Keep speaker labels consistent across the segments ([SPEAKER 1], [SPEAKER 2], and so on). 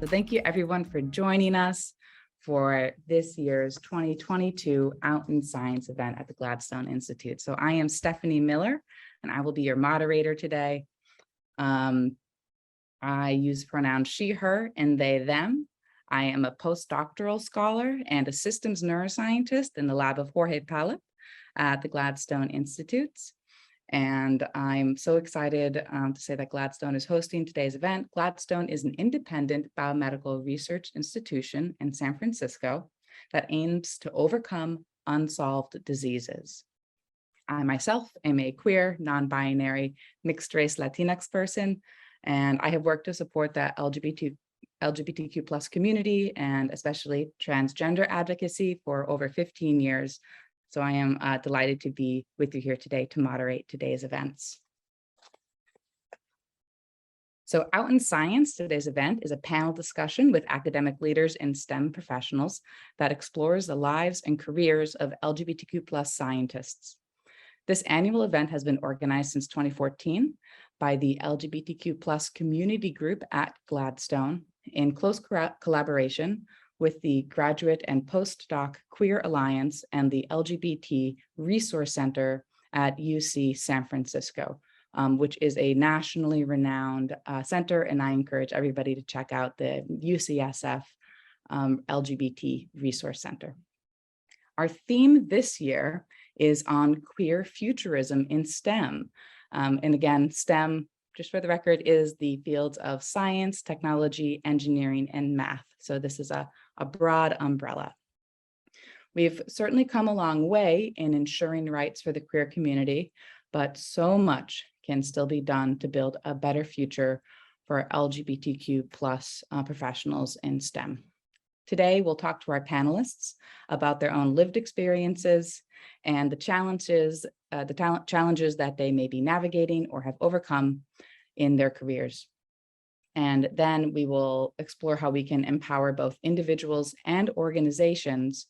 [SPEAKER 1] So thank you everyone for joining us for this year's 2022 Out in Science event at the Gladstone Institute. So I am Stephanie Miller and I will be your moderator today. I use pronouns she, her, and they, them. I am a postdoctoral scholar and a systems neuroscientist in the lab of Jorge Pallip at the Gladstone Institutes. And I'm so excited to say that Gladstone is hosting today's event. Gladstone is an independent biomedical research institution in San Francisco that aims to overcome unsolved diseases. I myself am a queer, non-binary, mixed-race Latinx person, and I have worked to support the LGBTQ plus community and especially transgender advocacy for over 15 years. So I am delighted to be with you here today to moderate today's events. So Out in Science, today's event is a panel discussion with academic leaders and STEM professionals that explores the lives and careers of LGBTQ plus scientists. This annual event has been organized since 2014 by the LGBTQ plus community group at Gladstone in close collaboration with the Graduate and Postdoc Queer Alliance and the LGBT Resource Center at UC San Francisco, which is a nationally renowned center, and I encourage everybody to check out the UCSF LGBT Resource Center. Our theme this year is on queer futurism in STEM. And again, STEM, just for the record, is the fields of science, technology, engineering, and math. So this is a broad umbrella. We've certainly come a long way in ensuring rights for the queer community, but so much can still be done to build a better future for LGBTQ plus professionals in STEM. Today, we'll talk to our panelists about their own lived experiences and the challenges that they may be navigating or have overcome in their careers. And then we will explore how we can empower both individuals and organizations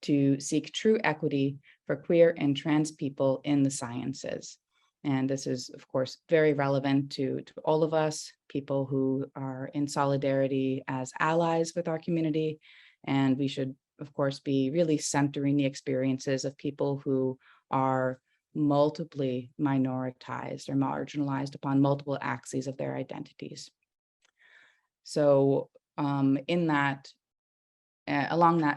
[SPEAKER 1] to seek true equity for queer and trans people in the sciences. And this is, of course, very relevant to all of us, people who are in solidarity as allies with our community. And we should, of course, be really centering the experiences of people who are multiply minoritized or marginalized upon multiple axes of their identities. So along that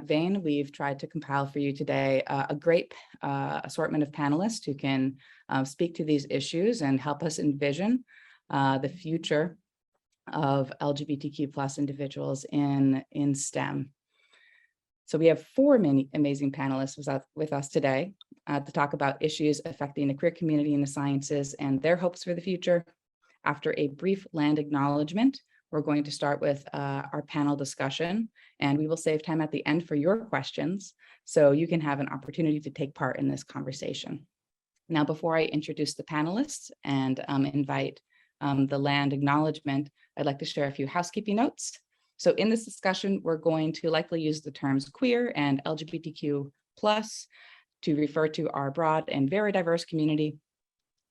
[SPEAKER 1] vein, we've tried to compile for you today a great assortment of panelists who can speak to these issues and help us envision the future of LGBTQ plus individuals in STEM. So we have four amazing panelists with us today to talk about issues affecting the queer community in the sciences and their hopes for the future. After a brief land acknowledgement, we're going to start with our panel discussion, and we will save time at the end for your questions, so you can have an opportunity to take part in this conversation. Now, before I introduce the panelists and invite the land acknowledgement, I'd like to share a few housekeeping notes. So in this discussion, we're going to likely use the terms queer and LGBTQ plus to refer to our broad and very diverse community.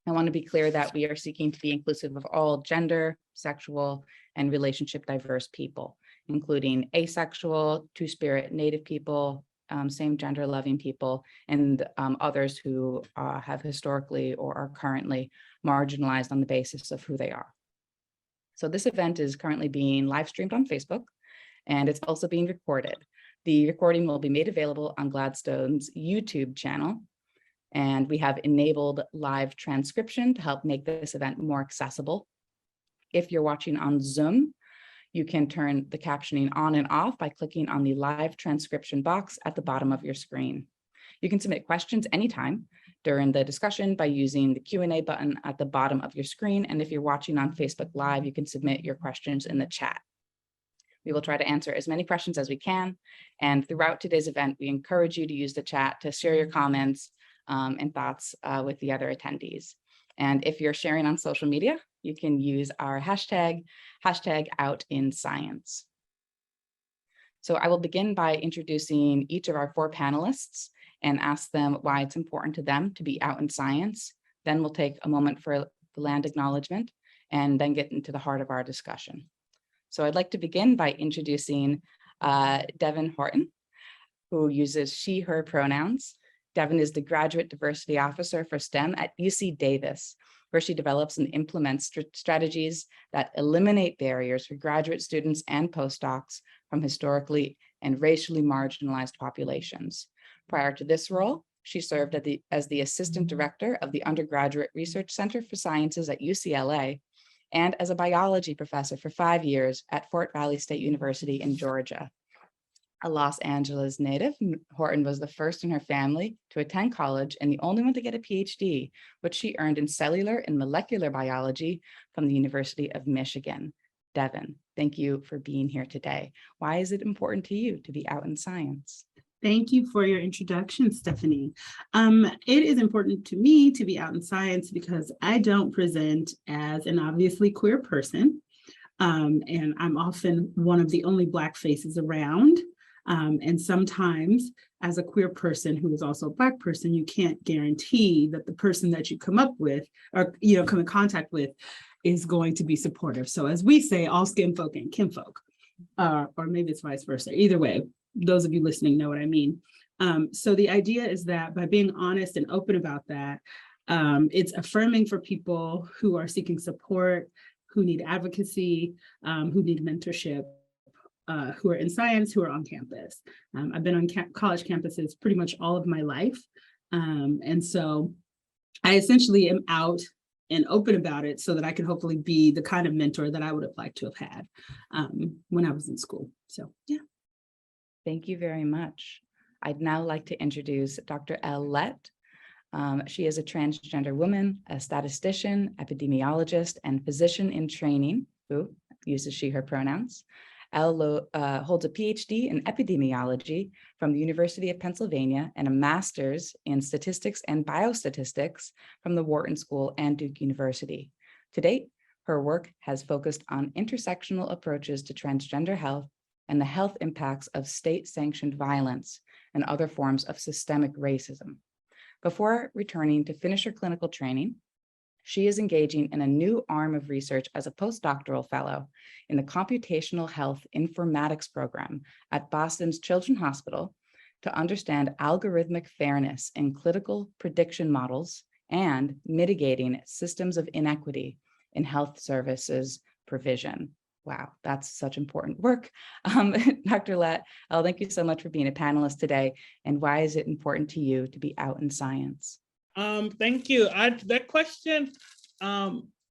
[SPEAKER 1] I want to be clear that we are seeking to be inclusive of all gender, sexual, and relationship diverse people, including asexual, two-spirit Native people, same gender loving people, and others who have historically or are currently marginalized on the basis of who they are. So this event is currently being live streamed on Facebook, and it's also being recorded. The recording will be made available on Gladstone's YouTube channel, and we have enabled live transcription to help make this event more accessible. If you're watching on Zoom, you can turn the captioning on and off by clicking on the live transcription box at the bottom of your screen. You can submit questions anytime during the discussion by using the Q&A button at the bottom of your screen. And if you're watching on Facebook Live, you can submit your questions in the chat. We will try to answer as many questions as we can. And throughout today's event, we encourage you to use the chat to share your comments and thoughts with the other attendees. And if you're sharing on social media, you can use our hashtag #OutInScience. So I will begin by introducing each of our four panelists and ask them why it's important to them to be out in science. Then we'll take a moment for the land acknowledgement and then get into the heart of our discussion. So I'd like to begin by introducing Devin Horton, who uses she, her pronouns. Devin is the Graduate Diversity Officer for STEM at UC Davis, where she develops and implements strategies that eliminate barriers for graduate students and postdocs from historically and racially marginalized populations. Prior to this role, she served as the Assistant Director of the Undergraduate Research Center for Sciences at UCLA and as a biology professor for 5 years at Fort Valley State University in Georgia. A Los Angeles native, Horton was the first in her family to attend college and the only one to get a PhD, which she earned in cellular and molecular biology from the University of Michigan. Devin, thank you for being here today. Why is it important to you to be out in science?
[SPEAKER 2] Thank you for your introduction, Stephanie. It is important to me to be out in science because I don't present as an obviously queer person, and I'm often one of the only Black faces around. And sometimes as a queer person who is also a Black person, you can't guarantee that the person that you come up with or come in contact with is going to be supportive. So as we say, all skin folk and kinfolk, or maybe it's vice versa. Either way, those of you listening know what I mean. So the idea is that by being honest and open about that, it's affirming for people who are seeking support, who need advocacy, who need mentorship, who are in science, who are on campus. I've been on college campuses pretty much all of my life. And so I essentially am out and open about it so that I can hopefully be the kind of mentor that I would have liked to have had when I was in school. So, yeah.
[SPEAKER 1] Thank you very much. I'd now like to introduce Dr. Elle Lett. She is a transgender woman, a statistician, epidemiologist, and physician in training who uses she, her pronouns. Elle holds a PhD in epidemiology from the University of Pennsylvania and a master's in statistics and biostatistics from the Wharton School and Duke University. To date, her work has focused on intersectional approaches to transgender health and the health impacts of state-sanctioned violence and other forms of systemic racism. Before returning to finish her clinical training, she is engaging in a new arm of research as a postdoctoral fellow in the Computational Health Informatics program at Boston's Children's Hospital to understand algorithmic fairness in clinical prediction models and mitigating systems of inequity in health services provision. Wow, that's such important work. Dr. Lett, thank you so much for being a panelist today. And why is it important to you to be out in science?
[SPEAKER 3] Thank you. That question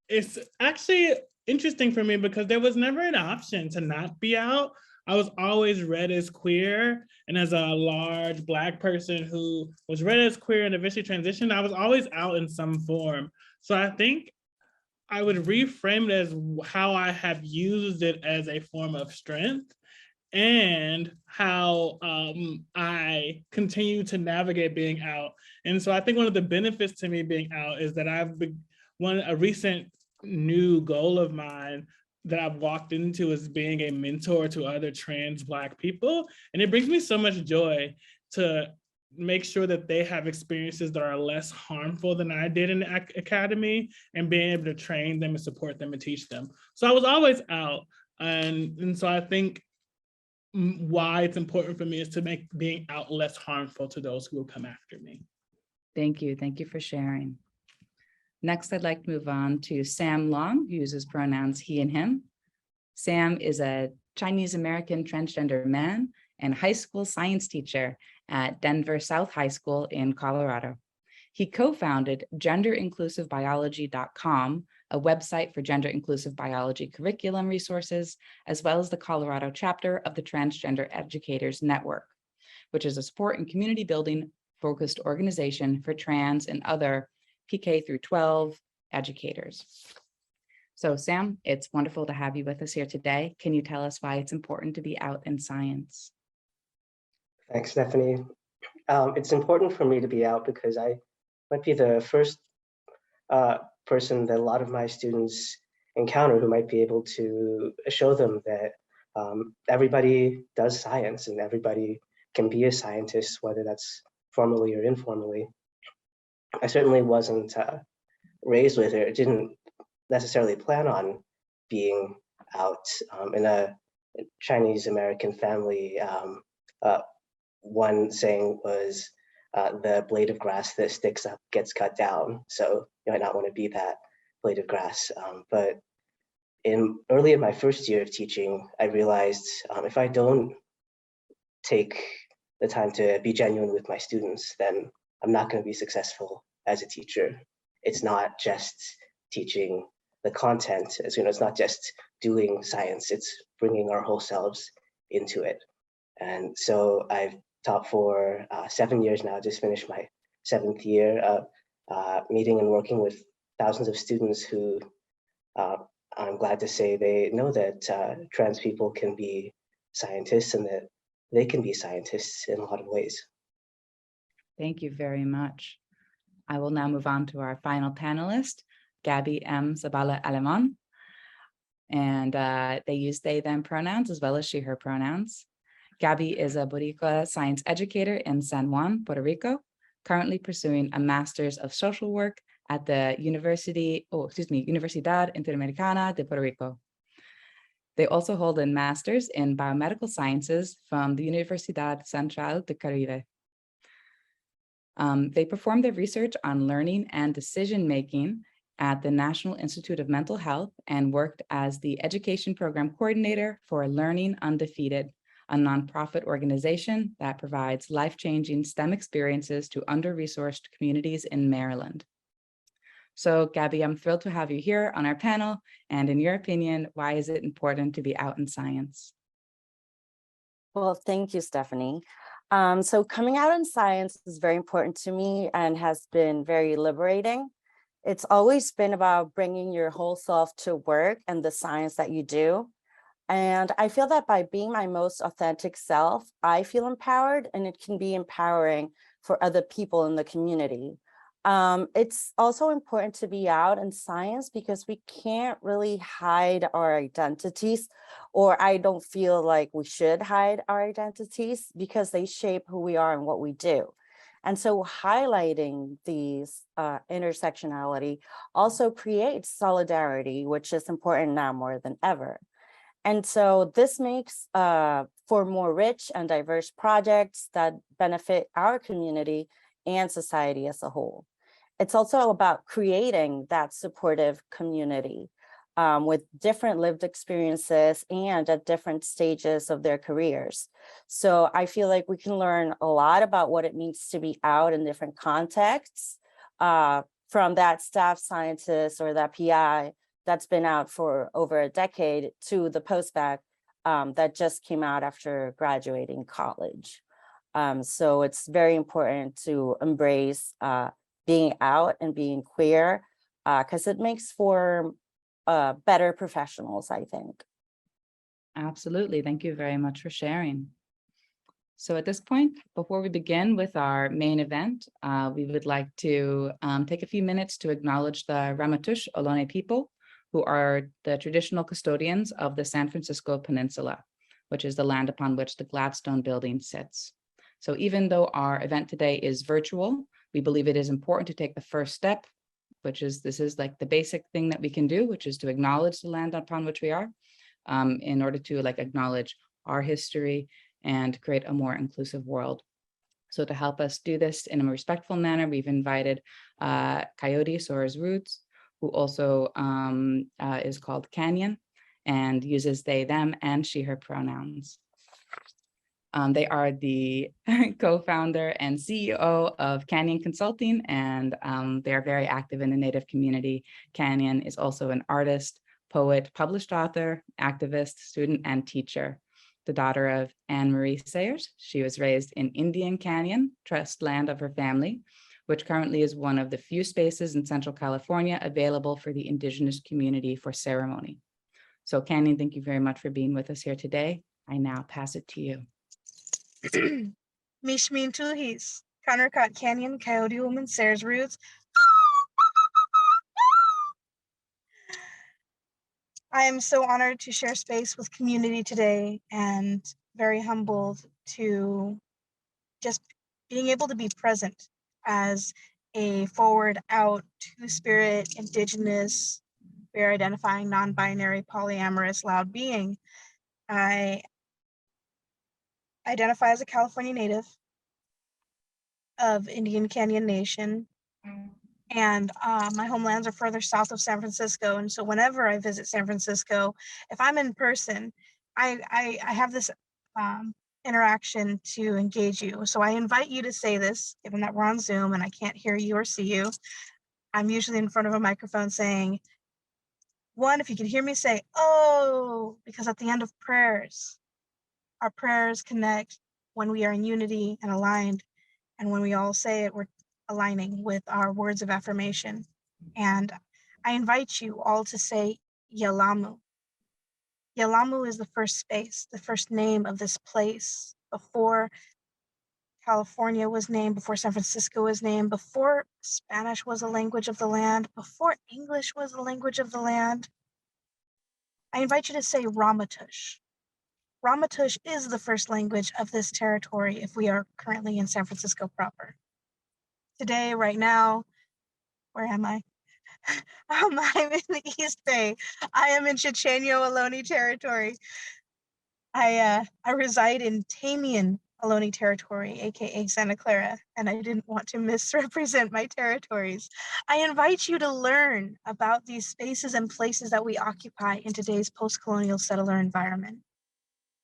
[SPEAKER 3] is actually interesting for me because there was never an option to not be out. I was always read as queer, and as a large Black person who was read as queer and eventually transitioned, I was always out in some form. So I think I would reframe it as how I have used it as a form of strength and how I continue to navigate being out. And so I think one of the benefits to me being out is that a recent new goal of mine that I've walked into is being a mentor to other trans Black people. And it brings me so much joy to make sure that they have experiences that are less harmful than I did in the academy and being able to train them and support them and teach them. So I was always out. And so I think why it's important for me is to make being out less harmful to those who will come after me.
[SPEAKER 1] Thank you. Thank you for sharing. Next, I'd like to move on to Sam Long, who uses pronouns he and him. Sam is a Chinese American transgender man and high school science teacher at Denver South High School in Colorado. He co-founded genderinclusivebiology.com, a website for gender inclusive biology curriculum resources, as well as the Colorado chapter of the Transgender Educators Network, which is a support and community building focused organization for trans and other PK through 12 educators. So Sam, it's wonderful to have you with us here today. Can you tell us why it's important to be out in science?
[SPEAKER 4] Thanks, Stephanie. It's important for me to be out because I might be the first person that a lot of my students encounter who might be able to show them that everybody does science and everybody can be a scientist, whether that's formally or informally. I certainly wasn't raised with it. I didn't necessarily plan on being out in a Chinese American family. One saying was, the blade of grass that sticks up gets cut down. So you might not want to be that blade of grass. But early in my first year of teaching, I realized if I don't take the time to be genuine with my students, then I'm not going to be successful as a teacher. It's not just teaching the content, as you know, it's not just doing science, it's bringing our whole selves into it. And so I've taught for 7 years now, just finished my 7th year of meeting and working with thousands of students who I'm glad to say they know that trans people can be scientists and that they can be scientists in a lot of ways.
[SPEAKER 1] Thank you very much. I will now move on to our final panelist, Gabby M. Zabala Alemán. And they use they, them pronouns as well as she, her pronouns. Gabby is a Boricua science educator in San Juan, Puerto Rico, currently pursuing a master's of social work at the Universidad Interamericana de Puerto Rico. They also hold a master's in biomedical sciences from the Universidad Central de Caribe. They perform their research on learning and decision-making at the National Institute of Mental Health and worked as the education program coordinator for Learning Undefeated, a nonprofit organization that provides life-changing STEM experiences to under-resourced communities in Maryland. So Gabby, I'm thrilled to have you here on our panel. And in your opinion, why is it important to be out in science?
[SPEAKER 5] Well, thank you, Stephanie. So coming out in science is very important to me and has been very liberating. It's always been about bringing your whole self to work and the science that you do. And I feel that by being my most authentic self, I feel empowered, and it can be empowering for other people in the community. It's also important to be out in science because we can't really hide our identities, or I don't feel like we should hide our identities because they shape who we are and what we do. And so highlighting these intersectionality also creates solidarity, which is important now more than ever. And so this makes for more rich and diverse projects that benefit our community and society as a whole. It's also about creating that supportive community with different lived experiences and at different stages of their careers. So I feel like we can learn a lot about what it means to be out in different contexts from that staff scientist or that PI that's been out for over a decade to the postbac that just came out after graduating college. So it's very important to embrace being out and being queer because it makes for better professionals, I think.
[SPEAKER 1] Absolutely. Thank you very much for sharing. So at this point, before we begin with our main event, we would like to take a few minutes to acknowledge the Ramaytush Ohlone people, who are the traditional custodians of the San Francisco Peninsula, which is the land upon which the Gladstone building sits. So even though our event today is virtual, we believe it is important to take the first step, which is this is like the basic thing that we can do, which is to acknowledge the land upon which we are in order to acknowledge our history and create a more inclusive world. So to help us do this in a respectful manner, we've invited Coyote Soares Roots, who also is called Canyon and uses they, them, and she, her pronouns. They are the co-founder and CEO of Canyon Consulting, and they are very active in the Native community. Canyon is also an artist, poet, published author, activist, student, and teacher. The daughter of Anne Marie Sayers. She was raised in Indian Canyon, trust land of her family, which currently is one of the few spaces in Central California available for the Indigenous community for ceremony. So Canyon, thank you very much for being with us here today. I now pass it to you.
[SPEAKER 6] Mishmin Tuhis, Connercott Canyon, Coyote Woman, Sayers Roots. I am so honored to share space with community today and very humbled to just being able to be present as a forward out Two-Spirit Indigenous queer identifying, non-binary, polyamorous, loud being. I identify as a California native of Indian Canyon Nation, and my homelands are further south of San Francisco. And so whenever I visit San Francisco, if I'm in person, I have this interaction to engage you. So I invite you to say this, given that we're on Zoom and I can't hear you or see you. I'm usually in front of a microphone saying, one, if you can hear me, say, oh, because at the end of prayers, our prayers connect when we are in unity and aligned. And when we all say it, we're aligning with our words of affirmation. And I invite you all to say Yelamu. Yelamu is the first space, the first name of this place before California was named, before San Francisco was named, before Spanish was a language of the land, before English was a language of the land. I invite you to say Ramaytush. Ramaytush is the first language of this territory if we are currently in San Francisco proper. Today, right now, where am I? I'm in the East Bay. I am in Chochenyo Ohlone territory. I reside in Tamian Ohlone territory, aka Santa Clara, and I didn't want to misrepresent my territories. I invite you to learn about these spaces and places that we occupy in today's post-colonial settler environment.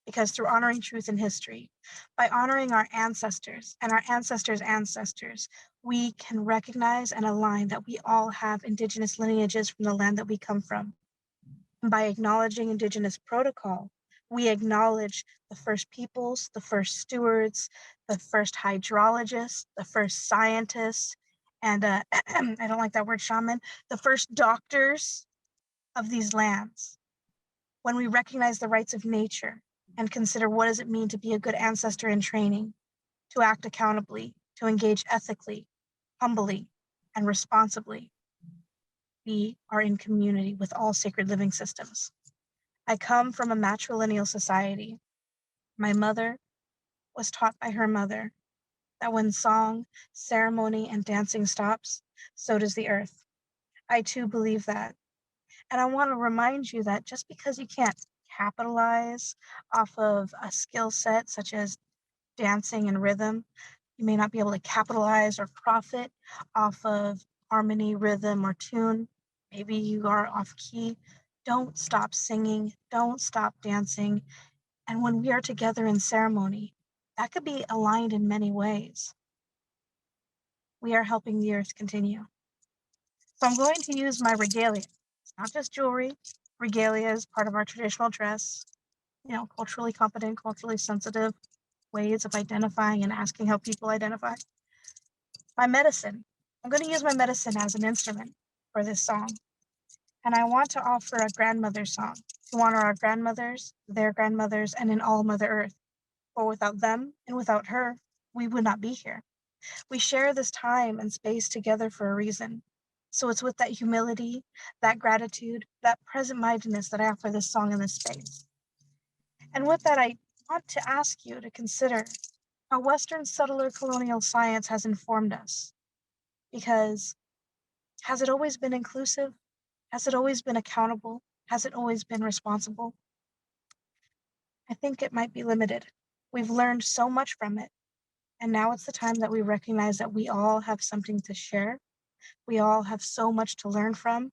[SPEAKER 6] Because through honoring truth and history, by honoring our ancestors and our ancestors' ancestors, we can recognize and align that we all have indigenous lineages from the land that we come from. And by acknowledging indigenous protocol, we acknowledge the first peoples, the first stewards, the first hydrologists, the first scientists, and I don't like that word shaman, the first doctors of these lands. When we recognize the rights of nature, and consider what does it mean to be a good ancestor in training, to act accountably, to engage ethically, humbly, and responsibly. We are in community with all sacred living systems. I come from a matrilineal society. My mother was taught by her mother that when song, ceremony, and dancing stops, so does the earth. I too believe that. And I want to remind you that just because you can't capitalize off of a skill set such as dancing and rhythm, you may not be able to capitalize or profit off of harmony, rhythm, or tune. Maybe you are off key. Don't stop singing, don't stop dancing. And when we are together in ceremony, that could be aligned in many ways. We are helping the earth continue. So I'm going to use my regalia. It's not just jewelry. Regalia is part of our traditional dress, culturally competent, culturally sensitive ways of identifying and asking how people identify. My medicine. I'm going to use my medicine as an instrument for this song. And I want to offer a grandmother song to honor our grandmothers, their grandmothers, and in all Mother Earth. For without them and without her, we would not be here. We share this time and space together for a reason. So it's with that humility, that gratitude, that present-mindedness that I offer this song in this space. And with that, I want to ask you to consider how Western settler colonial science has informed us. Because has it always been inclusive? Has it always been accountable? Has it always been responsible? I think it might be limited. We've learned so much from it. And now it's the time that we recognize that we all have something to share. We all have so much to learn from.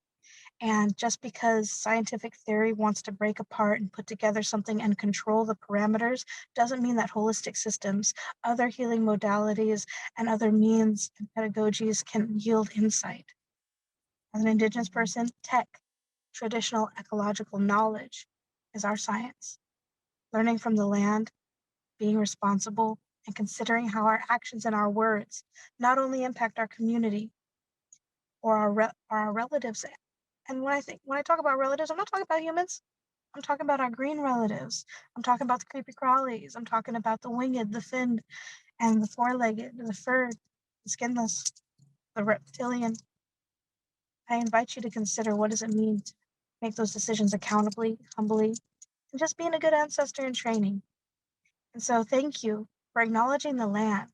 [SPEAKER 6] And just because scientific theory wants to break apart and put together something and control the parameters doesn't mean that holistic systems, other healing modalities, and other means and pedagogies can yield insight. As an Indigenous person, tech, traditional ecological knowledge is our science. Learning from the land, being responsible, and considering how our actions and our words not only impact our community or our relatives. And when I talk about relatives, I'm not talking about humans. I'm talking about our green relatives. I'm talking about the creepy crawlies. I'm talking about the winged, the finned, and the four-legged, the furred, the skinless, the reptilian. I invite you to consider what does it mean to make those decisions accountably, humbly, and just being a good ancestor in training. And so thank you for acknowledging the land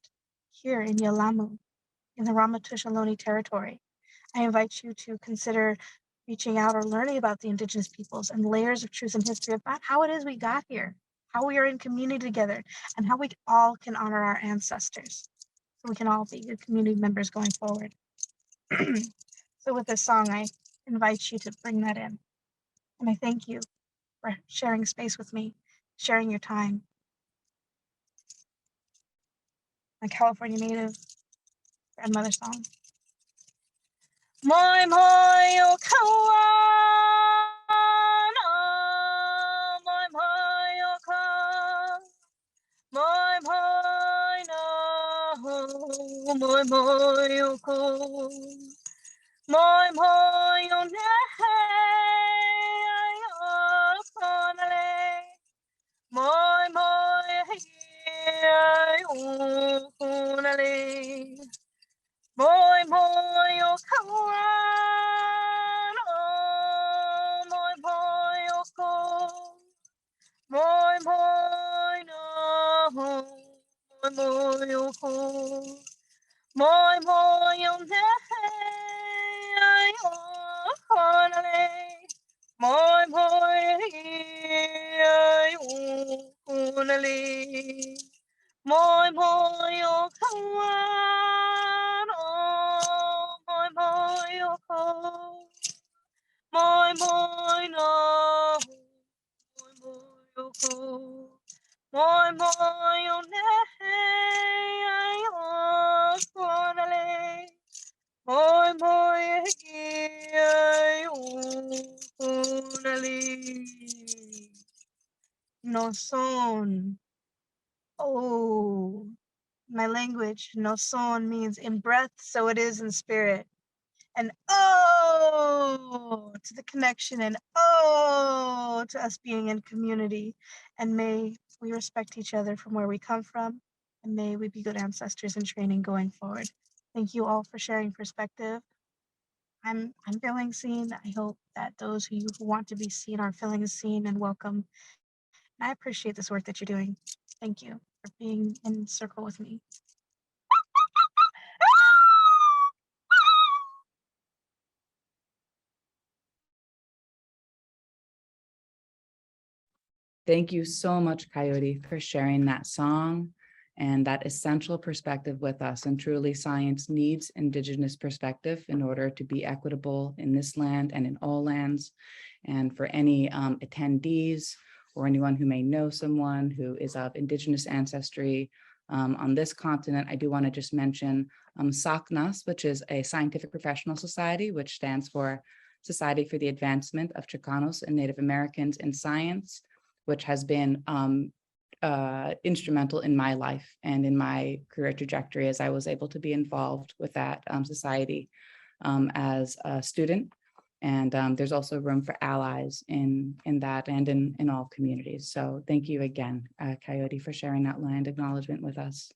[SPEAKER 6] here in Yelamu, in the Ramaytush Ohlone territory. I invite you to consider reaching out or learning about the Indigenous peoples and layers of truth and history about how it is we got here, how we are in community together, and how we all can honor our ancestors. So we can all be good community members going forward. So with this song, I invite you to bring that in. And I thank you for sharing space with me, sharing your time. My California Native grandmother song. Moi moi o kawana, moi moi o ka, moi moi na ho, moi moi o ko, moi moi o ne ai o konale, moi moi ai o konale. Moi moi o kawana, moi moi o ko, moi moi na ho, moi moi o ko, moi moi o ne ai o konale, moi moi ai o konale, moi moi o kawana, moi moi o ko, moi moi na ho, moi moi o ko, moi moi o ne ai o konale, moi moi ai o konale. No son. Oh, my language, no son means in breath, so it is in spirit. And oh, to the connection, and oh, to us being in community. And may we respect each other from where we come from, and may we be good ancestors in training going forward. Thank you all for sharing perspective. I'm feeling seen. I hope that those who want to be seen are feeling seen and welcome. And I appreciate this work that you're doing. Thank you for being in circle with me.
[SPEAKER 1] Thank you so much, Coyote, for sharing that song and that essential perspective with us. And truly, science needs Indigenous perspective in order to be equitable in this land and in all lands. And for any attendees or anyone who may know someone who is of Indigenous ancestry on this continent, I do want to just mention SACNAS, which is a scientific professional society, which stands for Society for the Advancement of Chicanos and Native Americans in Science, which has been instrumental in my life and in my career trajectory as I was able to be involved with that society as a student. And there's also room for allies in that and in all communities. So thank you again, Coyote, for sharing that land acknowledgement with us.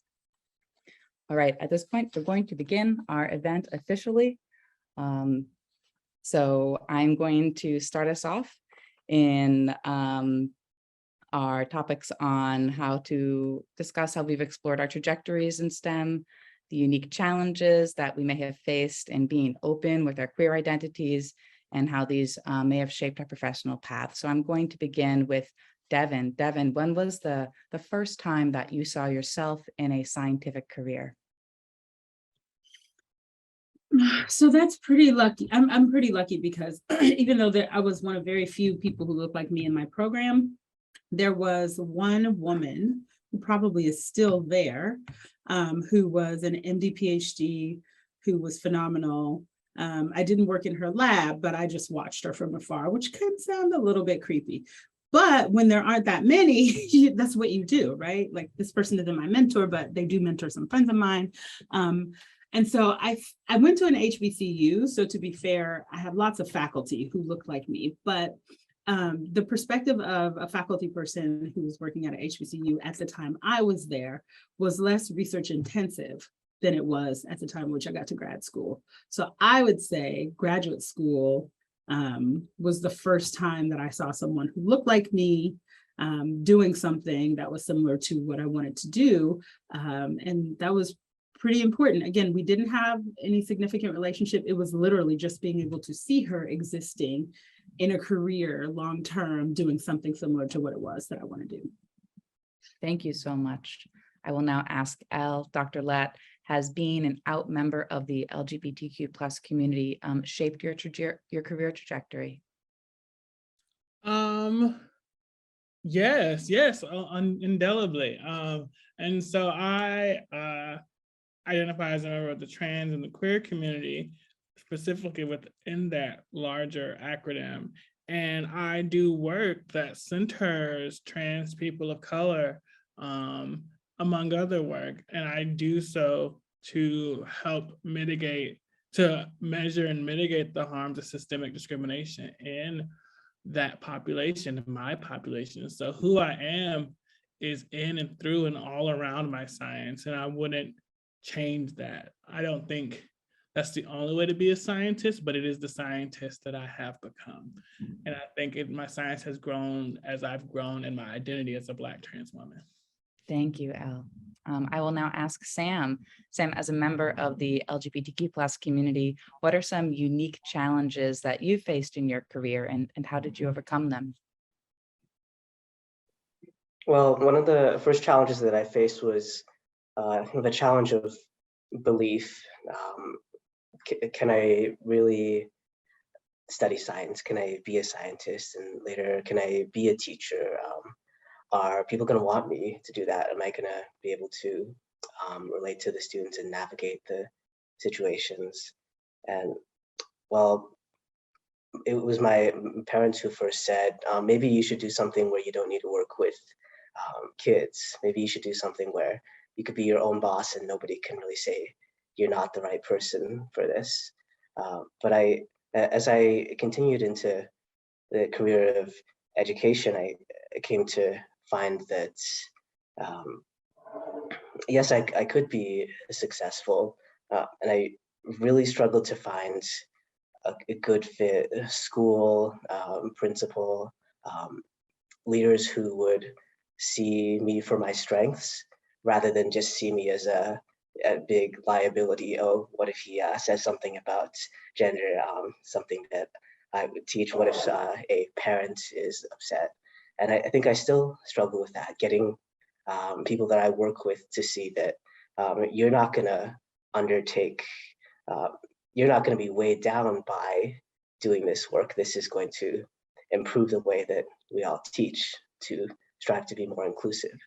[SPEAKER 1] All right, at this point, we're going to begin our event officially. So I'm going to start us off in our topics on how to discuss how we've explored our trajectories in STEM, the unique challenges that we may have faced in being open with our queer identities, and how these may have shaped our professional path. So I'm going to begin with Devin. Devin, when was the first time that you saw yourself in a scientific career?
[SPEAKER 2] So that's pretty lucky. I'm pretty lucky because even though I was one of very few people who looked like me in my program, there was one woman who probably is still there, who was an MD PhD, who was phenomenal. I didn't work in her lab, but I just watched her from afar, which could sound a little bit creepy. But when there aren't that many, that's what you do, right? Like, this person isn't my mentor, but they do mentor some friends of mine. And so I went to an HBCU. So to be fair, I have lots of faculty who look like me, but the perspective of a faculty person who was working at a HBCU at the time I was there was less research intensive than it was at the time in which I got to grad school. So I would say graduate school was the first time that I saw someone who looked like me doing something that was similar to what I wanted to do. And that was pretty important. Again, we didn't have any significant relationship. It was literally just being able to see her existing in a career long-term, doing something similar to what it was that I want to do.
[SPEAKER 1] Thank you so much. I will now ask Elle, Dr. Lett, has being an out member of the LGBTQ plus community shaped your career trajectory?
[SPEAKER 3] Yes, indelibly. And so I identify as a member of the trans and the queer community, specifically within that larger acronym. And I do work that centers trans people of color, among other work. And I do so to help measure and mitigate the harms of systemic discrimination in that population, my population. So who I am is in and through and all around my science, and I wouldn't change that. I don't think that's the only way to be a scientist, but it is the scientist that I have become. And I think my science has grown as I've grown in my identity as a Black trans woman.
[SPEAKER 1] Thank you, Elle. I will now ask Sam. Sam, as a member of the LGBTQ plus community, what are some unique challenges that you faced in your career, and how did you overcome them?
[SPEAKER 4] Well, one of the first challenges that I faced was the challenge of belief. Can I really study science? Can I be a scientist? And later, can I be a teacher? Are people going to want me to do that? Am I going to be able to relate to the students and navigate the situations? And well, it was my parents who first said, maybe you should do something where you don't need to work with kids. Maybe you should do something where you could be your own boss and nobody can really say you're not the right person for this. But as I continued into the career of education, I came to find that yes, I could be successful, and I really struggled to find a good fit school, principal, leaders who would see me for my strengths rather than just see me as a big liability. Oh, what if he says something about gender, something that I would teach? What if a parent is upset? And I think I still struggle with that, getting people that I work with to see that you're not going to undertake, you're not going to be weighed down by doing this work. This is going to improve the way that we all teach to strive to be more inclusive.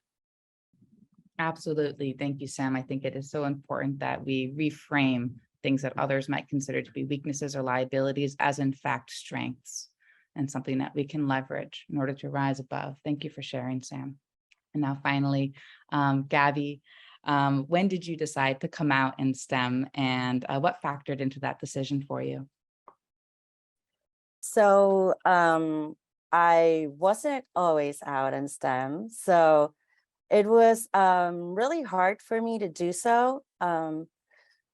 [SPEAKER 1] Absolutely. Thank you, Sam. I think it is so important that we reframe things that others might consider to be weaknesses or liabilities as in fact strengths, and something that we can leverage in order to rise above. Thank you for sharing, Sam. And now finally, Gabby, when did you decide to come out in STEM, and what factored into that decision for you?
[SPEAKER 5] So I wasn't always out in STEM. So it was really hard for me to do so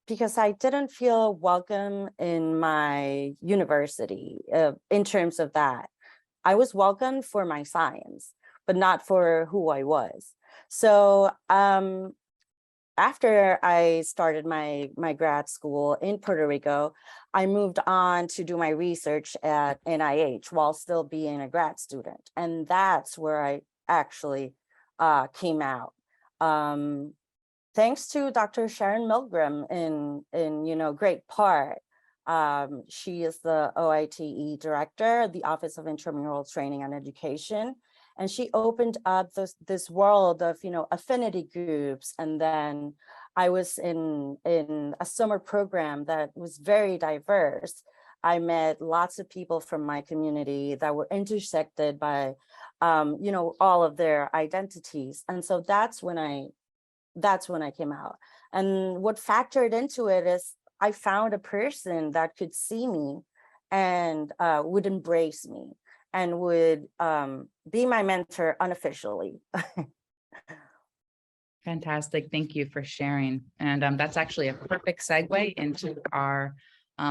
[SPEAKER 5] because I didn't feel welcome in my university in terms of that. I was welcomed for my science, but not for who I was. So after I started my grad school in Puerto Rico, I moved on to do my research at NIH while still being a grad student. And that's where I actually came out. Thanks to Dr. Sharon Milgram in great part. She is the OITE director, the Office of Intramural Training and Education. And she opened up this world of, affinity groups. And then I was in a summer program that was very diverse. I met lots of people from my community that were intersected by, all of their identities. And so that's when I came out. And what factored into it is I found a person that could see me and would embrace me and would be my mentor unofficially.
[SPEAKER 1] Fantastic. Thank you for sharing. And that's actually a perfect segue into our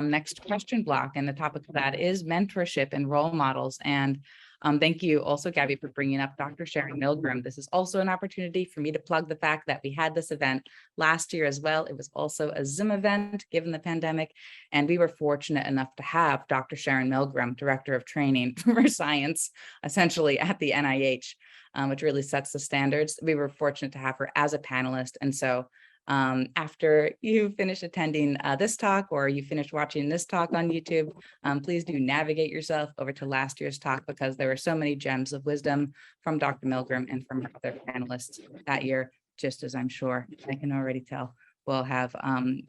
[SPEAKER 1] next question block. And the topic of that is mentorship and role models. And Thank you also, Gabby, for bringing up Dr. Sharon Milgram. This is also an opportunity for me to plug the fact that we had this event last year as well. It was also a Zoom event given the pandemic, and we were fortunate enough to have Dr. Sharon Milgram, Director of Training for Science, essentially at the NIH, which really sets the standards. We were fortunate to have her as a panelist. And so after you finish attending this talk, or you finish watching this talk on YouTube, please do navigate yourself over to last year's talk, because there were so many gems of wisdom from Dr. Milgram and from our other panelists that year, just as I'm sure I can already tell we'll have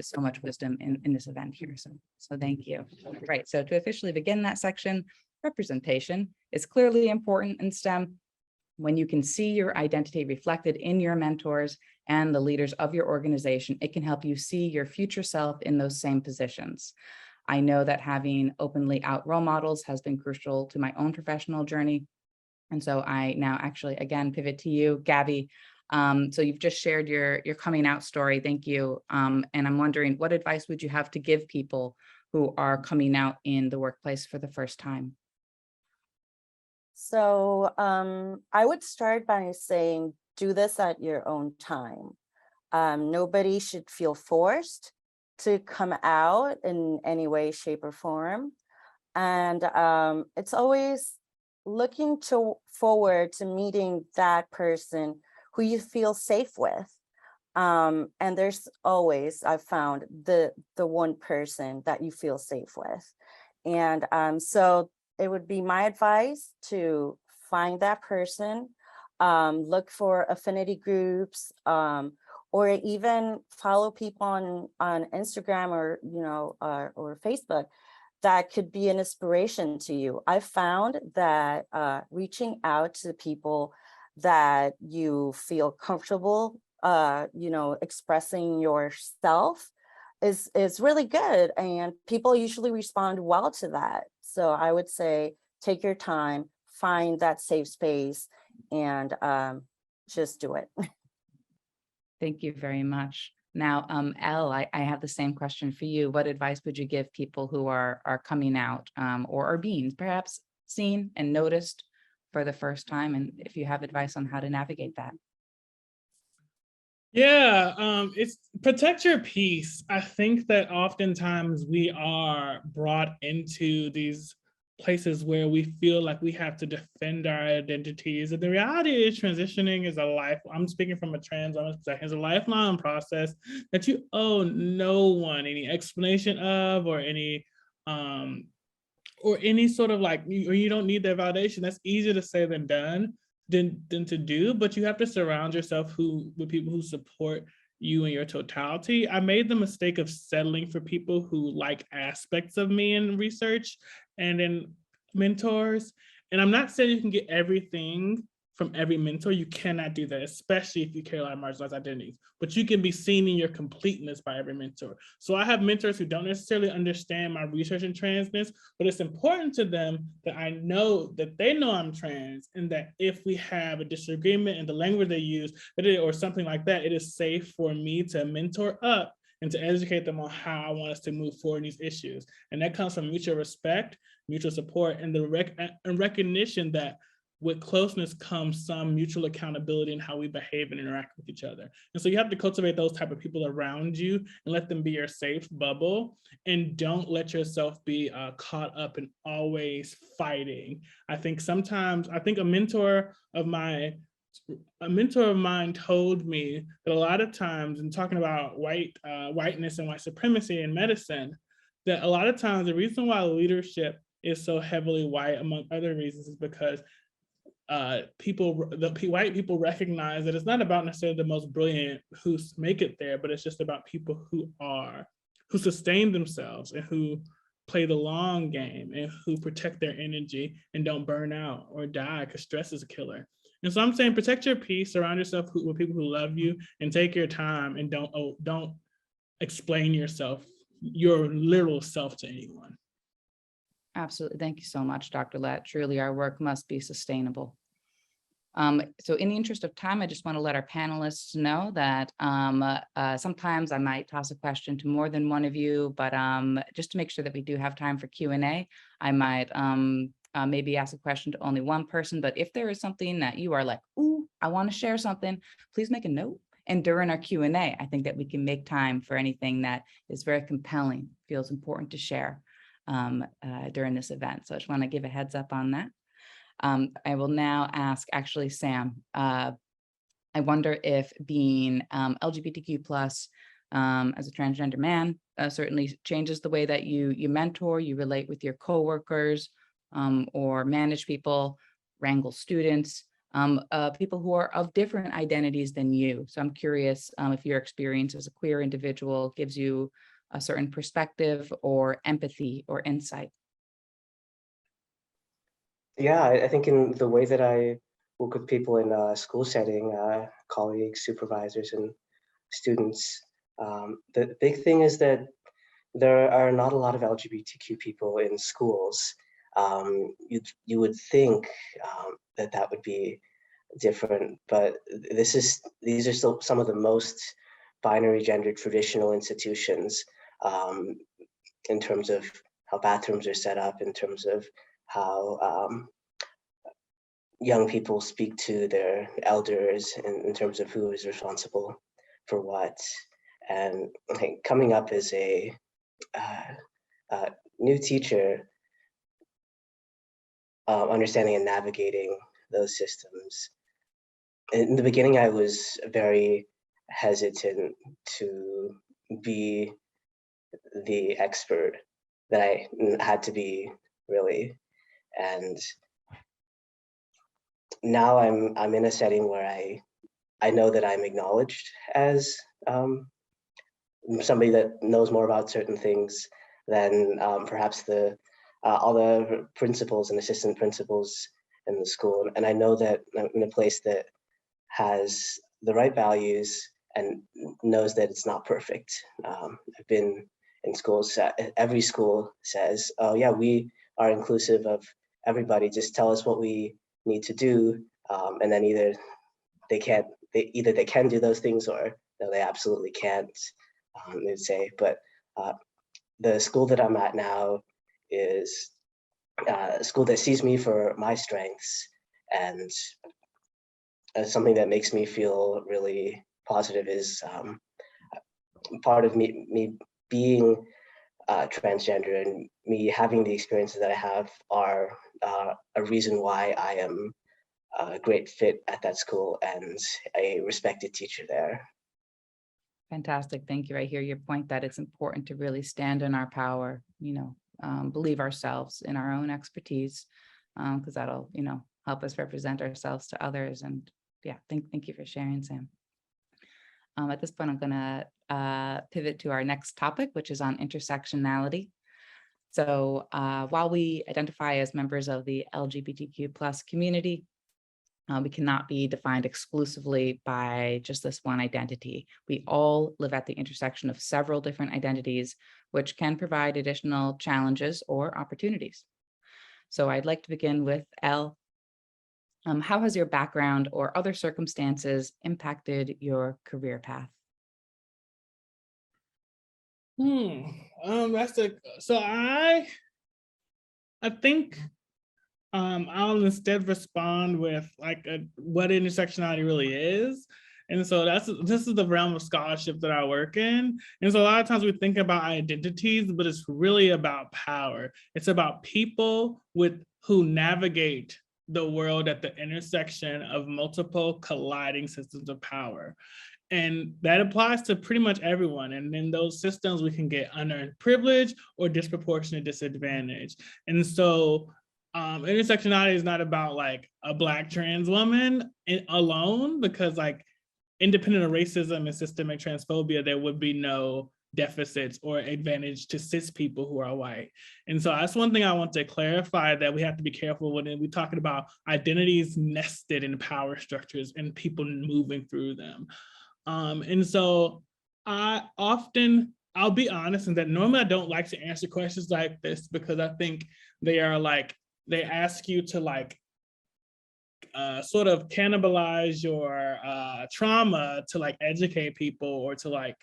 [SPEAKER 1] so much wisdom in this event here. So thank you. Right, so to officially begin that section, representation is clearly important in STEM. When you can see your identity reflected in your mentors and the leaders of your organization, it can help you see your future self in those same positions. I know that having openly out role models has been crucial to my own professional journey. And so I now actually, again, pivot to you, Gabby. So you've just shared your coming out story. Thank you. And I'm wondering, what advice would you have to give people who are coming out in the workplace for the first time?
[SPEAKER 5] So I would start by saying, do this at your own time. Nobody should feel forced to come out in any way, shape, or form. And it's always looking forward to meeting that person who you feel safe with. And there's always, I've found, the one person that you feel safe with. And so it would be my advice to find that person, look for affinity groups, or even follow people on Instagram or or Facebook that could be an inspiration to you. I found that reaching out to people that you feel comfortable, expressing yourself is really good, and people usually respond well to that. So I would say, take your time, find that safe space, and just do it.
[SPEAKER 1] Thank you very much. Now, Elle, I have the same question for you. What advice would you give people who are coming out or are being perhaps seen and noticed for the first time? And if you have advice on how to navigate that.
[SPEAKER 3] Yeah, it's protect your peace. I think that oftentimes we are brought into these places where we feel like we have to defend our identities. And the reality is, transitioning is a life. I'm speaking from a trans woman's perspective. It's a lifelong process that you owe no one any explanation of, or any sort of like, or you don't need their validation. That's easier to say than done. Than to do, but you have to surround yourself with people who support you in your totality. I made the mistake of settling for people who like aspects of me in research and in mentors. And I'm not saying you can get everything from every mentor. You cannot do that, especially if you care about marginalized identities, but you can be seen in your completeness by every mentor. So I have mentors who don't necessarily understand my research in transness, but it's important to them that I know that they know I'm trans, and that if we have a disagreement in the language they use, or something like that, it is safe for me to mentor up and to educate them on how I want us to move forward in these issues. And that comes from mutual respect, mutual support, and the recognition that with closeness comes some mutual accountability in how we behave and interact with each other. And so you have to cultivate those type of people around you and let them be your safe bubble, and don't let yourself be caught up in always fighting. I think a mentor of mine told me that a lot of times, in talking about whiteness and white supremacy in medicine, that a lot of times the reason why leadership is so heavily white, among other reasons, is because white people recognize that it's not about necessarily the most brilliant who make it there, but it's just about people who sustain themselves and who play the long game and who protect their energy and don't burn out or die, because stress is a killer. And so I'm saying, protect your peace, surround yourself with people who love you, and take your time, and don't explain yourself, your literal self, to anyone.
[SPEAKER 1] Absolutely. Thank you so much, Dr. Lett. Truly, our work must be sustainable. So in the interest of time, I just want to let our panelists know that sometimes I might toss a question to more than one of you, but just to make sure that we do have time for Q&A, I might maybe ask a question to only one person, but if there is something that you are like, ooh, I want to share something, please make a note. And during our Q&A, I think that we can make time for anything that is very compelling, feels important to share during this event. So I just want to give a heads up on that. I will now ask actually Sam, I wonder if being LGBTQ plus as a transgender man certainly changes the way that you mentor, you relate with your coworkers, or manage people, wrangle students, people who are of different identities than you. So I'm curious if your experience as a queer individual gives you a certain perspective or empathy or insight.
[SPEAKER 4] Yeah, I think in the way that I work with people in a school setting, colleagues, supervisors, and students, the big thing is that there are not a lot of LGBTQ people in schools. You would think that would be different, but these are still some of the most binary gender traditional institutions, in terms of how bathrooms are set up, in terms of how young people speak to their elders, in terms of who is responsible for what. And I think coming up as a new teacher, understanding and navigating those systems. In the beginning, I was very hesitant to be the expert that I had to be, really. And now I'm in a setting where I know that I'm acknowledged as somebody that knows more about certain things than perhaps all the principals and assistant principals in the school. And I know that I'm in a place that has the right values and knows that it's not perfect. I've been in schools, every school says, oh yeah, we are inclusive of everybody, just tell us what we need to do. And then either they can do those things, or no, they absolutely can't, they'd say. But the school that I'm at now is a school that sees me for my strengths, and something that makes me feel really positive is part of me being transgender and me having the experiences that I have are a reason why I am a great fit at that school and a respected teacher there.
[SPEAKER 1] Fantastic. Thank you. I hear your point that it's important to really stand in our power, believe ourselves in our own expertise, because that'll, help us represent ourselves to others. And yeah, thank you for sharing, Sam. At this point, I'm going to pivot to our next topic, which is on intersectionality. So while we identify as members of the LGBTQ plus community, we cannot be defined exclusively by just this one identity. We all live at the intersection of several different identities, which can provide additional challenges or opportunities. So I'd like to begin with Elle. How has your background or other circumstances impacted your career path?
[SPEAKER 3] So I think I'll instead respond with what intersectionality really is. And so this is the realm of scholarship that I work in. And so a lot of times we think about identities, but it's really about power. It's about people who navigate the world at the intersection of multiple colliding systems of power. And that applies to pretty much everyone. And in those systems, we can get unearned privilege or disproportionate disadvantage. And so intersectionality is not about a Black trans woman alone, because independent of racism and systemic transphobia, there would be no deficits or advantage to cis people who are white. And so that's one thing I want to clarify, that we have to be careful when we're talking about identities nested in power structures and people moving through them. And so I'll be honest in that normally I don't like to answer questions like this, because I think they ask you to sort of cannibalize your trauma to educate people or to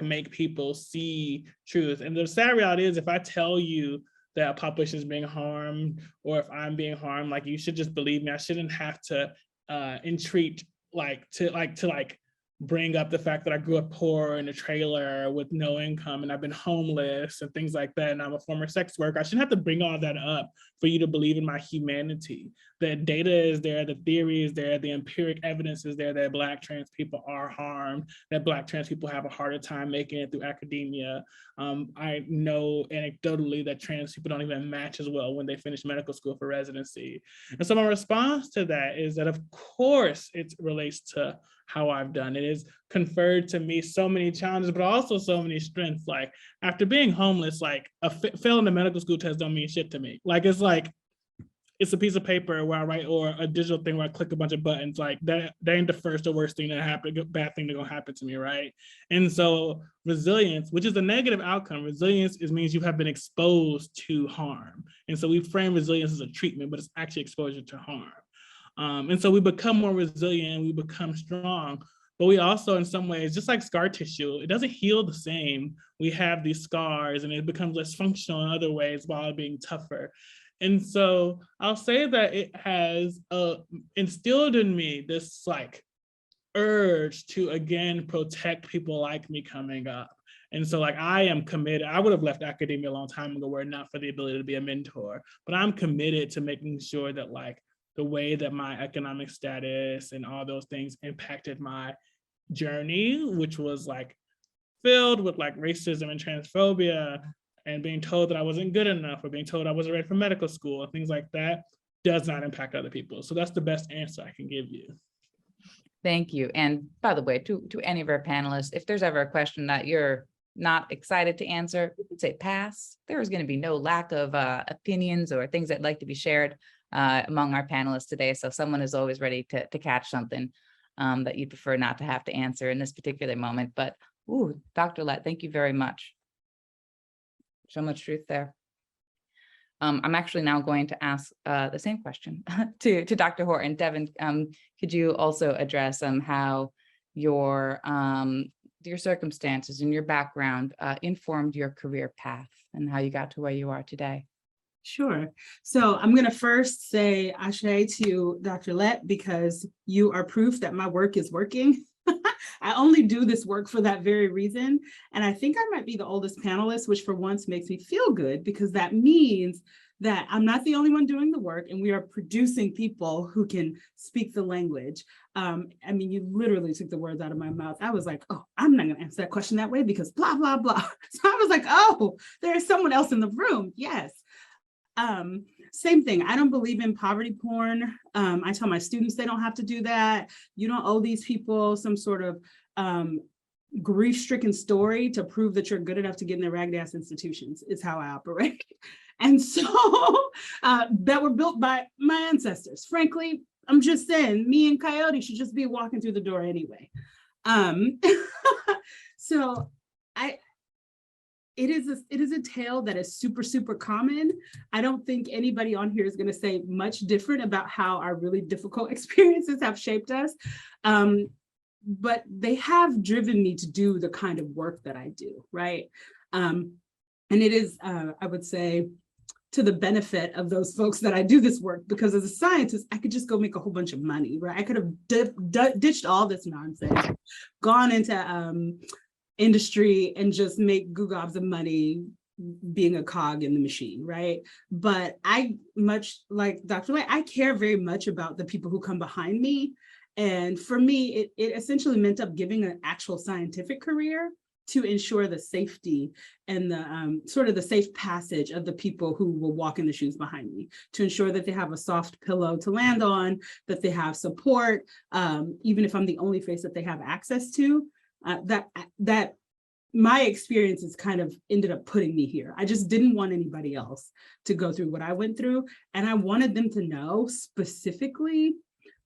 [SPEAKER 3] make people see truth. And the sad reality is, if I tell you that a population is being harmed, or if I'm being harmed, like, you should just believe me. I shouldn't have to entreat, to bring up the fact that I grew up poor in a trailer with no income and I've been homeless and things like that. And I'm a former sex worker. I shouldn't have to bring all that up for you to believe in my humanity. The data is there, the theory is there, the empiric evidence is there that Black trans people are harmed, that Black trans people have a harder time making it through academia. I know anecdotally that trans people don't even match as well when they finish medical school for residency. And so my response to that is that, of course, it relates to how I've done. It has conferred to me so many challenges, but also so many strengths. Like, after being homeless, like, failing the medical school test don't mean shit to me. It's a piece of paper where I write, or a digital thing where I click a bunch of buttons. Like, that ain't the first or worst thing that happened, bad thing that gonna happen to me, right? And so resilience, which is a negative outcome, resilience means you have been exposed to harm. And so we frame resilience as a treatment, but it's actually exposure to harm. And so we become more resilient, we become strong, but we also, in some ways, just like scar tissue, it doesn't heal the same. We have these scars and it becomes less functional in other ways while being tougher. And so I'll say that it has instilled in me this like urge to, again, protect people like me coming up. And so, like, I am committed. I would have left academia a long time ago were it not for the ability to be a mentor, but I'm committed to making sure that, like, the way that my economic status and all those things impacted my journey, which was like filled with like racism and transphobia and being told that I wasn't good enough, or being told I wasn't ready for medical school and things like that, does not impact other people. So that's the best answer I can give you.
[SPEAKER 1] Thank you. And by the way, to any of our panelists, if there's ever a question that you're not excited to answer, you can say pass. There is going to be no lack of opinions or things that'd like to be shared among our panelists today. So someone is always ready to catch something that you prefer not to have to answer in this particular moment. But Dr. Lett, thank you very much. So much truth there. I'm actually now going to ask the same question to Dr. Horton. Devin, could you also address how your circumstances and your background informed your career path and how you got to where you are today?
[SPEAKER 2] Sure. So I'm going to first say ashe to Dr. Lett, because you are proof that my work is working. I only do this work for that very reason. And I think I might be the oldest panelist, which for once makes me feel good, because that means that I'm not the only one doing the work, and we are producing people who can speak the language. I mean, you literally took the words out of my mouth. I was like, oh, I'm not going to answer that question that way because blah, blah, blah. So I was like, oh, there's someone else in the room. Yes. Same thing. I don't believe in poverty porn. I tell my students they don't have to do that. You don't owe these people some sort of grief-stricken story to prove that you're good enough to get in their ragged ass institutions, is how I operate. And so that were built by my ancestors. Frankly, I'm just saying, me and Coyote should just be walking through the door anyway. So it is a tale that is super, super common. I don't think anybody on here is going to say much different about how our really difficult experiences have shaped us. But they have driven me to do the kind of work that I do, right? And it is, I would say, to the benefit of those folks that I do this work, because as a scientist, I could just go make a whole bunch of money, right? I could have ditched all this nonsense, gone into industry and just make goo-gobs of money being a cog in the machine, right? But I, much like Dr. Lett, I care very much about the people who come behind me. And for me, it essentially meant up giving an actual scientific career to ensure the safety and the sort of the safe passage of the people who will walk in the shoes behind me, to ensure that they have a soft pillow to land on, that they have support, even if I'm the only face that they have access to. That my experiences kind of ended up putting me here. I just didn't want anybody else to go through what I went through. And I wanted them to know specifically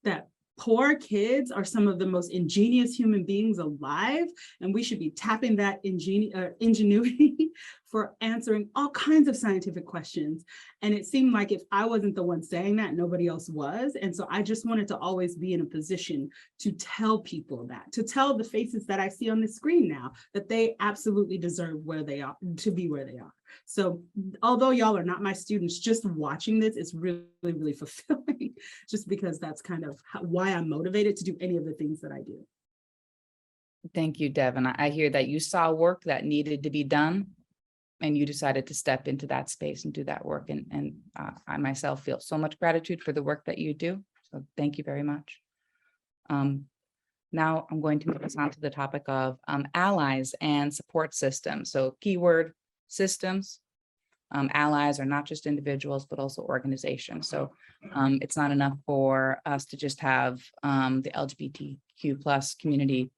[SPEAKER 2] that poor kids are some of the most ingenious human beings alive, and we should be tapping that ingenuity for answering all kinds of scientific questions. And it seemed like if I wasn't the one saying that, nobody else was. And so I just wanted to always be in a position to tell people that, to tell the faces that I see on the screen now, that they absolutely deserve where they are, to be where they are. So although y'all are not my students, just watching this is really, really fulfilling, just because that's kind of why I'm motivated to do any of the things that I do.
[SPEAKER 1] Thank you, Devin. I hear that you saw work that needed to be done and you decided to step into that space and do that work. And I myself feel so much gratitude for the work that you do. So thank you very much. Now I'm going to move us on to the topic of allies and support systems. So keyword systems. Allies are not just individuals, but also organizations. So it's not enough for us to just have the LGBTQ plus community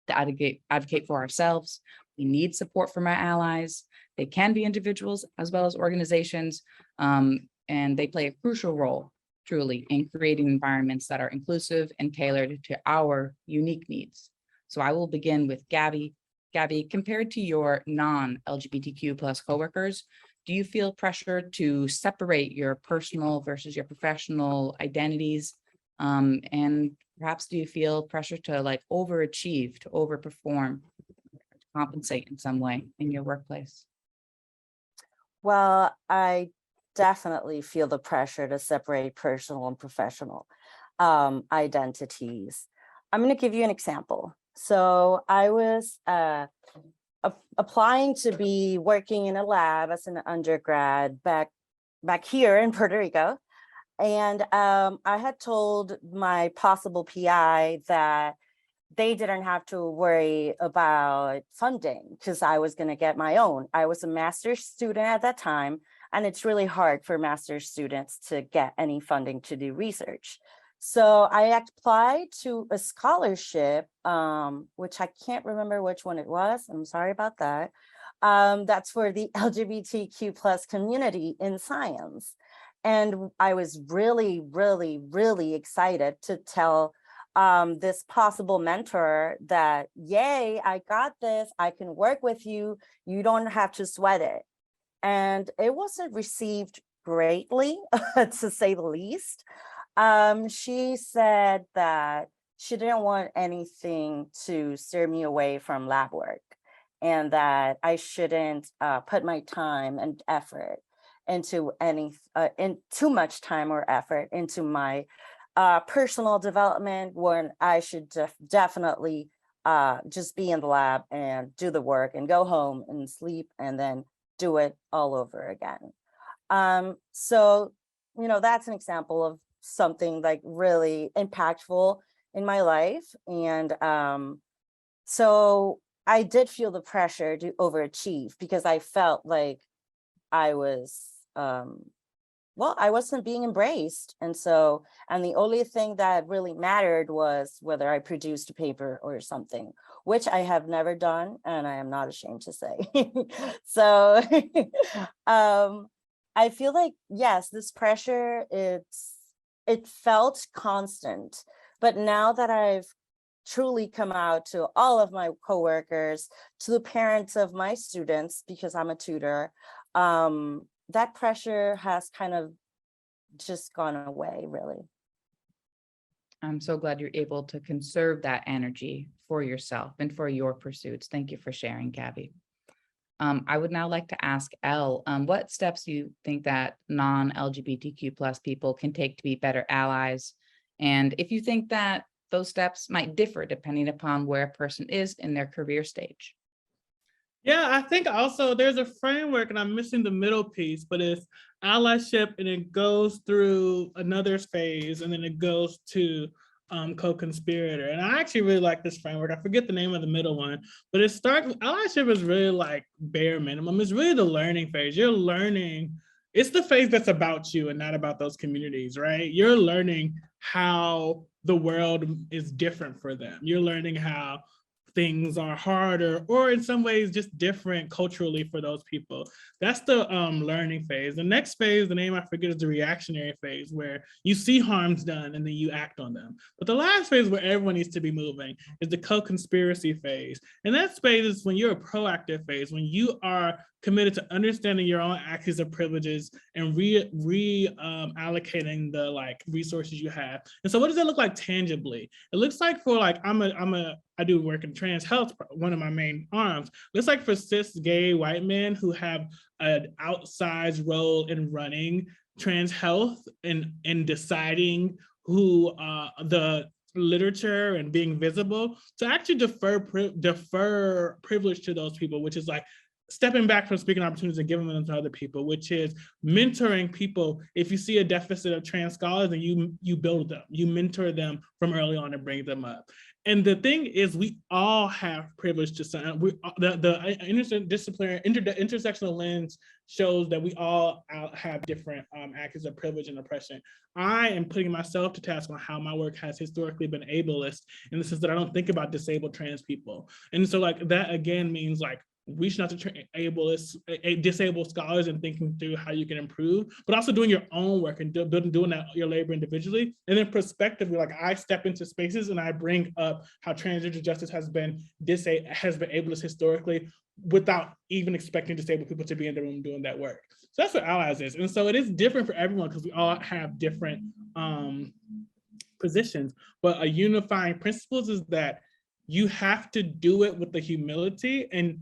[SPEAKER 1] to advocate for ourselves. We need support from our allies. They can be individuals as well as organizations, and they play a crucial role, truly, in creating environments that are inclusive and tailored to our unique needs. So I will begin with Gabby. Gabby, compared to your non-LGBTQ plus coworkers, do you feel pressure to separate your personal versus your professional identities? And perhaps do you feel pressure to like overachieve, to overperform, to compensate in some way in your workplace?
[SPEAKER 5] Well, I definitely feel the pressure to separate personal and professional identities. I'm going to give you an example. So I was applying to be working in a lab as an undergrad back here in Puerto Rico. And I had told my possible PI that they didn't have to worry about funding because I was going to get my own. I was a master's student at that time, and it's really hard for master's students to get any funding to do research. So I applied to a scholarship, which I can't remember which one it was. I'm sorry about that. That's for the LGBTQ plus community in science. And I was really, really, really excited to tell this possible mentor that, yay, I got this. I can work with you. You don't have to sweat it. And it wasn't received greatly, to say the least. She said that she didn't want anything to steer me away from lab work and that I shouldn't put my time and effort into too much time or effort into my personal development, when I should definitely just be in the lab and do the work and go home and sleep and then do it all over again. So, you know, that's an example of something like really impactful in my life. And so I did feel the pressure to overachieve because I felt like I was, well, I wasn't being embraced. And the only thing that really mattered was whether I produced a paper or something, which I have never done, and I am not ashamed to say. So I feel like, yes, this pressure, it felt constant, but now that I've truly come out to all of my coworkers, to the parents of my students, because I'm a tutor, that pressure has kind of just gone away, really.
[SPEAKER 1] I'm so glad you're able to conserve that energy for yourself and for your pursuits. Thank you for sharing, Gabby. I would now like to ask Elle, what steps do you think that non-LGBTQ plus people can take to be better allies? And if you think that those steps might differ depending upon where a person is in their career stage.
[SPEAKER 3] Yeah, I think also there's a framework, and I'm missing the middle piece, but it's allyship, and it goes through another phase, and then it goes to co-conspirator. And I actually really like this framework. I forget the name of the middle one, but it starts, allyship is really like bare minimum. It's really the learning phase. You're learning, it's the phase that's about you and not about those communities, right? You're learning how the world is different for them. You're learning how things are harder or in some ways just different culturally for those people. That's the learning phase. The next phase, the name I forget, is the reactionary phase, where you see harms done and then you act on them. But the last phase, where everyone needs to be moving, is the co-conspiracy phase. And that phase is when you're a proactive phase, when you are committed to understanding your own axes of privileges and allocating the like resources you have. And so what does that look like tangibly? It looks like for like, I do work in trans health, one of my main arms. It looks like for cis gay white men who have an outsized role in running trans health and in deciding who the literature and being visible, to actually defer privilege to those people, which is like stepping back from speaking opportunities and giving them to other people, which is mentoring people. If you see a deficit of trans scholars, then you build them, you mentor them from early on and bring them up. And the thing is, we all have privilege to some. The interdisciplinary, intersectional lens shows that we all have different axes of privilege and oppression. I am putting myself to task on how my work has historically been ableist, in the sense that I don't think about disabled trans people. And so like that again means like reaching out to disabled scholars and thinking through how you can improve, but also doing your own work and doing that your labor individually. And then prospectively, like I step into spaces and I bring up how transgender justice has been ableist historically, without even expecting disabled people to be in the room doing that work. So that's what Allies is. And so it is different for everyone because we all have different positions, but a unifying principle is that you have to do it with the humility. And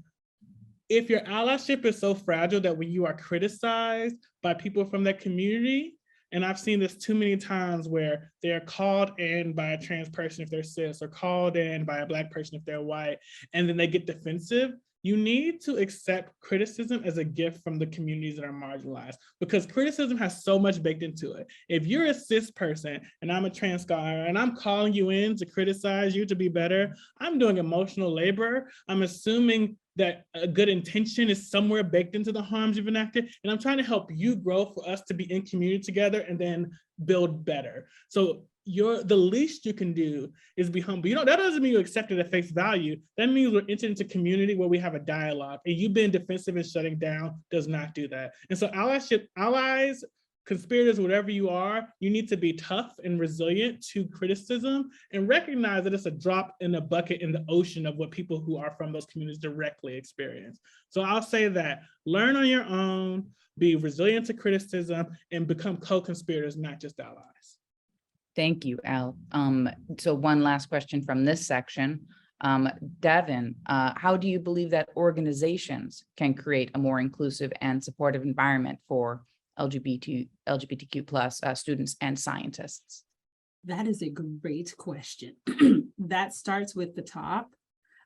[SPEAKER 3] if your allyship is so fragile that when you are criticized by people from that community, and I've seen this too many times where they're called in by a trans person if they're cis, or called in by a Black person if they're white, and then they get defensive, you need to accept criticism as a gift from the communities that are marginalized, because criticism has so much baked into it. If you're a cis person and I'm a trans scholar and I'm calling you in to criticize you to be better, I'm doing emotional labor. I'm assuming that a good intention is somewhere baked into the harms you've enacted. And I'm trying to help you grow for us to be in community together and then build better. So the least you can do is be humble. That doesn't mean you accept it at face value. That means we're entering into community where we have a dialogue, and you being defensive and shutting down does not do that. And so allies, conspirators, whatever you are, you need to be tough and resilient to criticism and recognize that it's a drop in the bucket in the ocean of what people who are from those communities directly experience. So I'll say that learn on your own, be resilient to criticism, and become co-conspirators, not just allies.
[SPEAKER 1] Thank you, Al. So one last question from this section. Devin, how do you believe that organizations can create a more inclusive and supportive environment for LGBTQ plus students and scientists?
[SPEAKER 2] That is a great question. That starts with the top.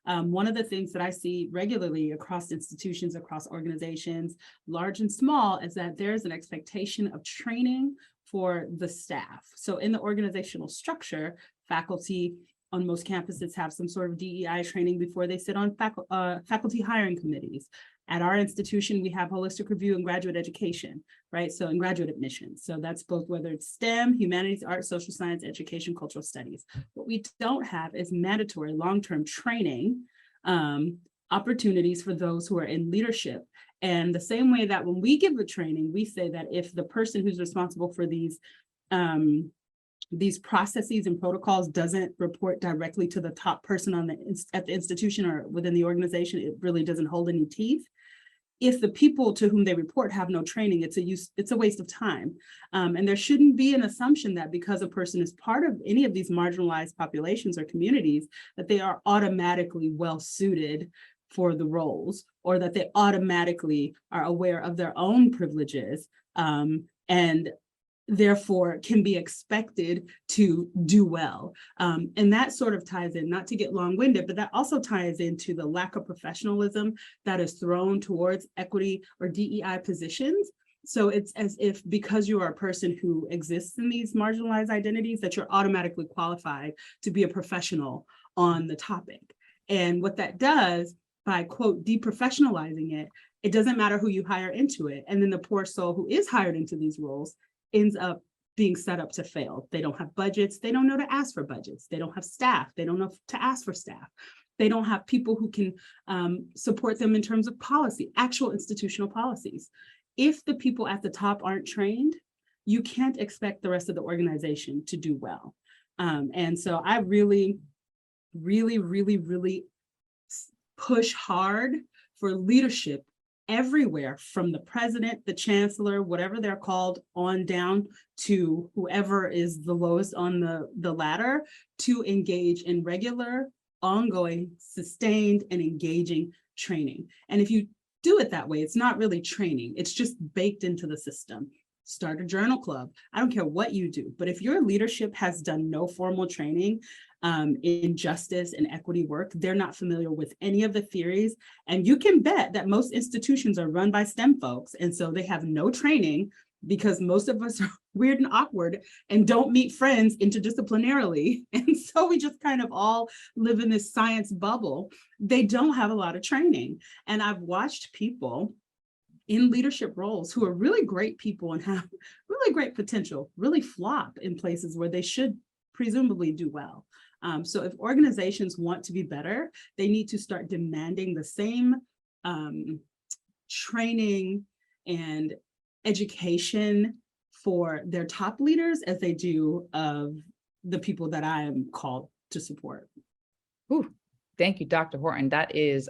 [SPEAKER 2] One of the things that I see regularly across institutions, across organizations, large and small, is that there's an expectation of training for the staff. So in the organizational structure, faculty on most campuses have some sort of DEI training before they sit on faculty hiring committees. At our institution, we have holistic review and graduate education, right? So in graduate admissions. So that's both whether it's STEM, humanities, arts, social science, education, cultural studies. What we don't have is mandatory long-term training opportunities for those who are in leadership. And the same way that when we give the training, we say that if the person who's responsible for these processes and protocols doesn't report directly to the top person at the institution or within the organization, it really doesn't hold any teeth. If the people to whom they report have no training, it's a waste of time. And there shouldn't be an assumption that because a person is part of any of these marginalized populations or communities, that they are automatically well suited for the roles, or that they automatically are aware of their own privileges and therefore can be expected to do well. And that sort of ties in, not to get long-winded, but that also ties into the lack of professionalism that is thrown towards equity or DEI positions. So it's as if because you are a person who exists in these marginalized identities, that you're automatically qualified to be a professional on the topic. And what that does, by quote, deprofessionalizing it, it doesn't matter who you hire into it. And then the poor soul who is hired into these roles ends up being set up to fail. They don't have budgets. They don't know to ask for budgets. They don't have staff. They don't know to ask for staff. They don't have people who can support them in terms of policy, actual institutional policies. If the people at the top aren't trained, you can't expect the rest of the organization to do well. And so I really, really, really, really push hard for leadership everywhere from the president, the chancellor, whatever they're called, on down to whoever is the lowest on the ladder, to engage in regular, ongoing, sustained, and engaging training. And if you do it that way, it's not really training, it's just baked into the system. Start a journal club. I don't care what you do, but if your leadership has done no formal training in justice and equity work, they're not familiar with any of the theories. And you can bet that most institutions are run by STEM folks. And so they have no training, because most of us are weird and awkward and don't meet friends interdisciplinarily. And so we just kind of all live in this science bubble. They don't have a lot of training. And I've watched people in leadership roles who are really great people and have really great potential, really flop in places where they should presumably do well. So if organizations want to be better, they need to start demanding the same training and education for their top leaders as they do of the people that I am called to support.
[SPEAKER 1] Ooh, thank you, Dr. Horton. That is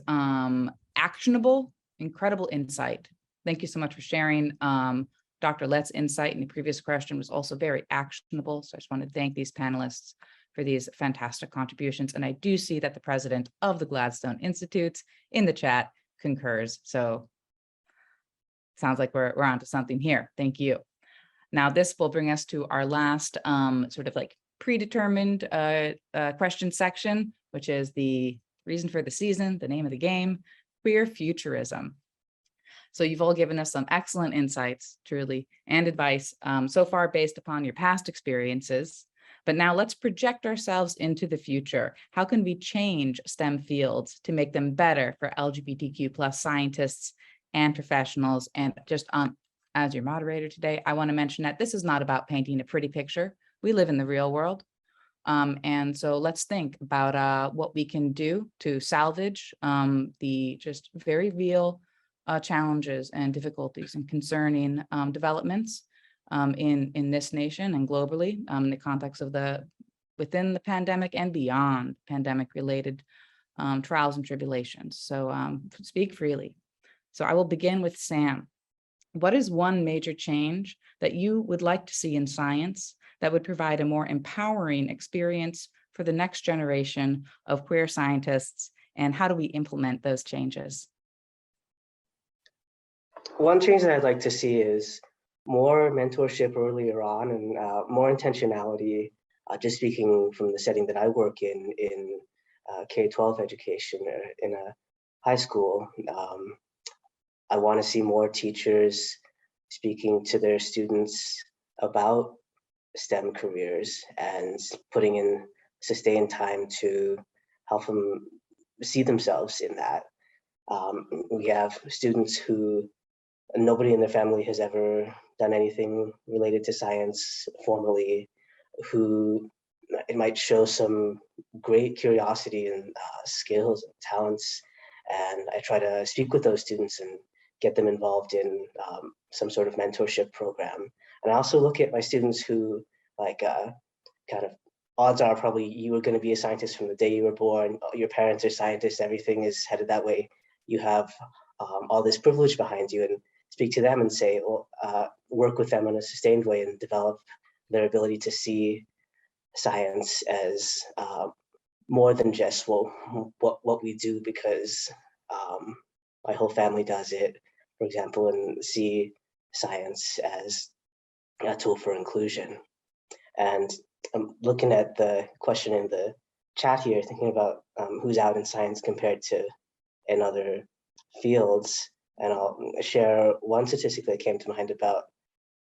[SPEAKER 1] actionable, incredible insight. Thank you so much for sharing. Dr. Lett's insight in the previous question was also very actionable. So I just want to thank these panelists for these fantastic contributions. And I do see that the president of the Gladstone Institutes in the chat concurs. So sounds like we're onto something here. Thank you. Now this will bring us to our last sort of like predetermined question section, which is the reason for the season, the name of the game, queer futurism. So you've all given us some excellent insights, truly, and advice so far based upon your past experiences. But now let's project ourselves into the future. How can we change STEM fields to make them better for LGBTQ+ scientists and professionals? And just as your moderator today, I want to mention that this is not about painting a pretty picture. We live in the real world. And so let's think about what we can do to salvage the just very real challenges and difficulties and concerning developments in this nation and globally in the context of within the pandemic and beyond pandemic related trials and tribulations. So speak freely. So I will begin with Sam. What is one major change that you would like to see in science that would provide a more empowering experience for the next generation of queer scientists, and how do we implement those changes?
[SPEAKER 4] One change that I'd like to see is more mentorship earlier on and more intentionality. Just speaking from the setting that I work in K-12 education in a high school, I want to see more teachers speaking to their students about STEM careers and putting in sustained time to help them see themselves in that. We have students who nobody in their family has ever done anything related to science formally, who it might show some great curiosity and skills and talents. And I try to speak with those students and get them involved in some sort of mentorship program. And I also look at my students who kind of odds are probably you were going to be a scientist from the day you were born, your parents are scientists, everything is headed that way. You have all this privilege behind you, and speak to them and say, well, work with them in a sustained way and develop their ability to see science as more than just, well, what we do because my whole family does it, for example, and see science as a tool for inclusion. And I'm looking at the question in the chat here, thinking about who's out in science compared to in other fields. And I'll share one statistic that came to mind about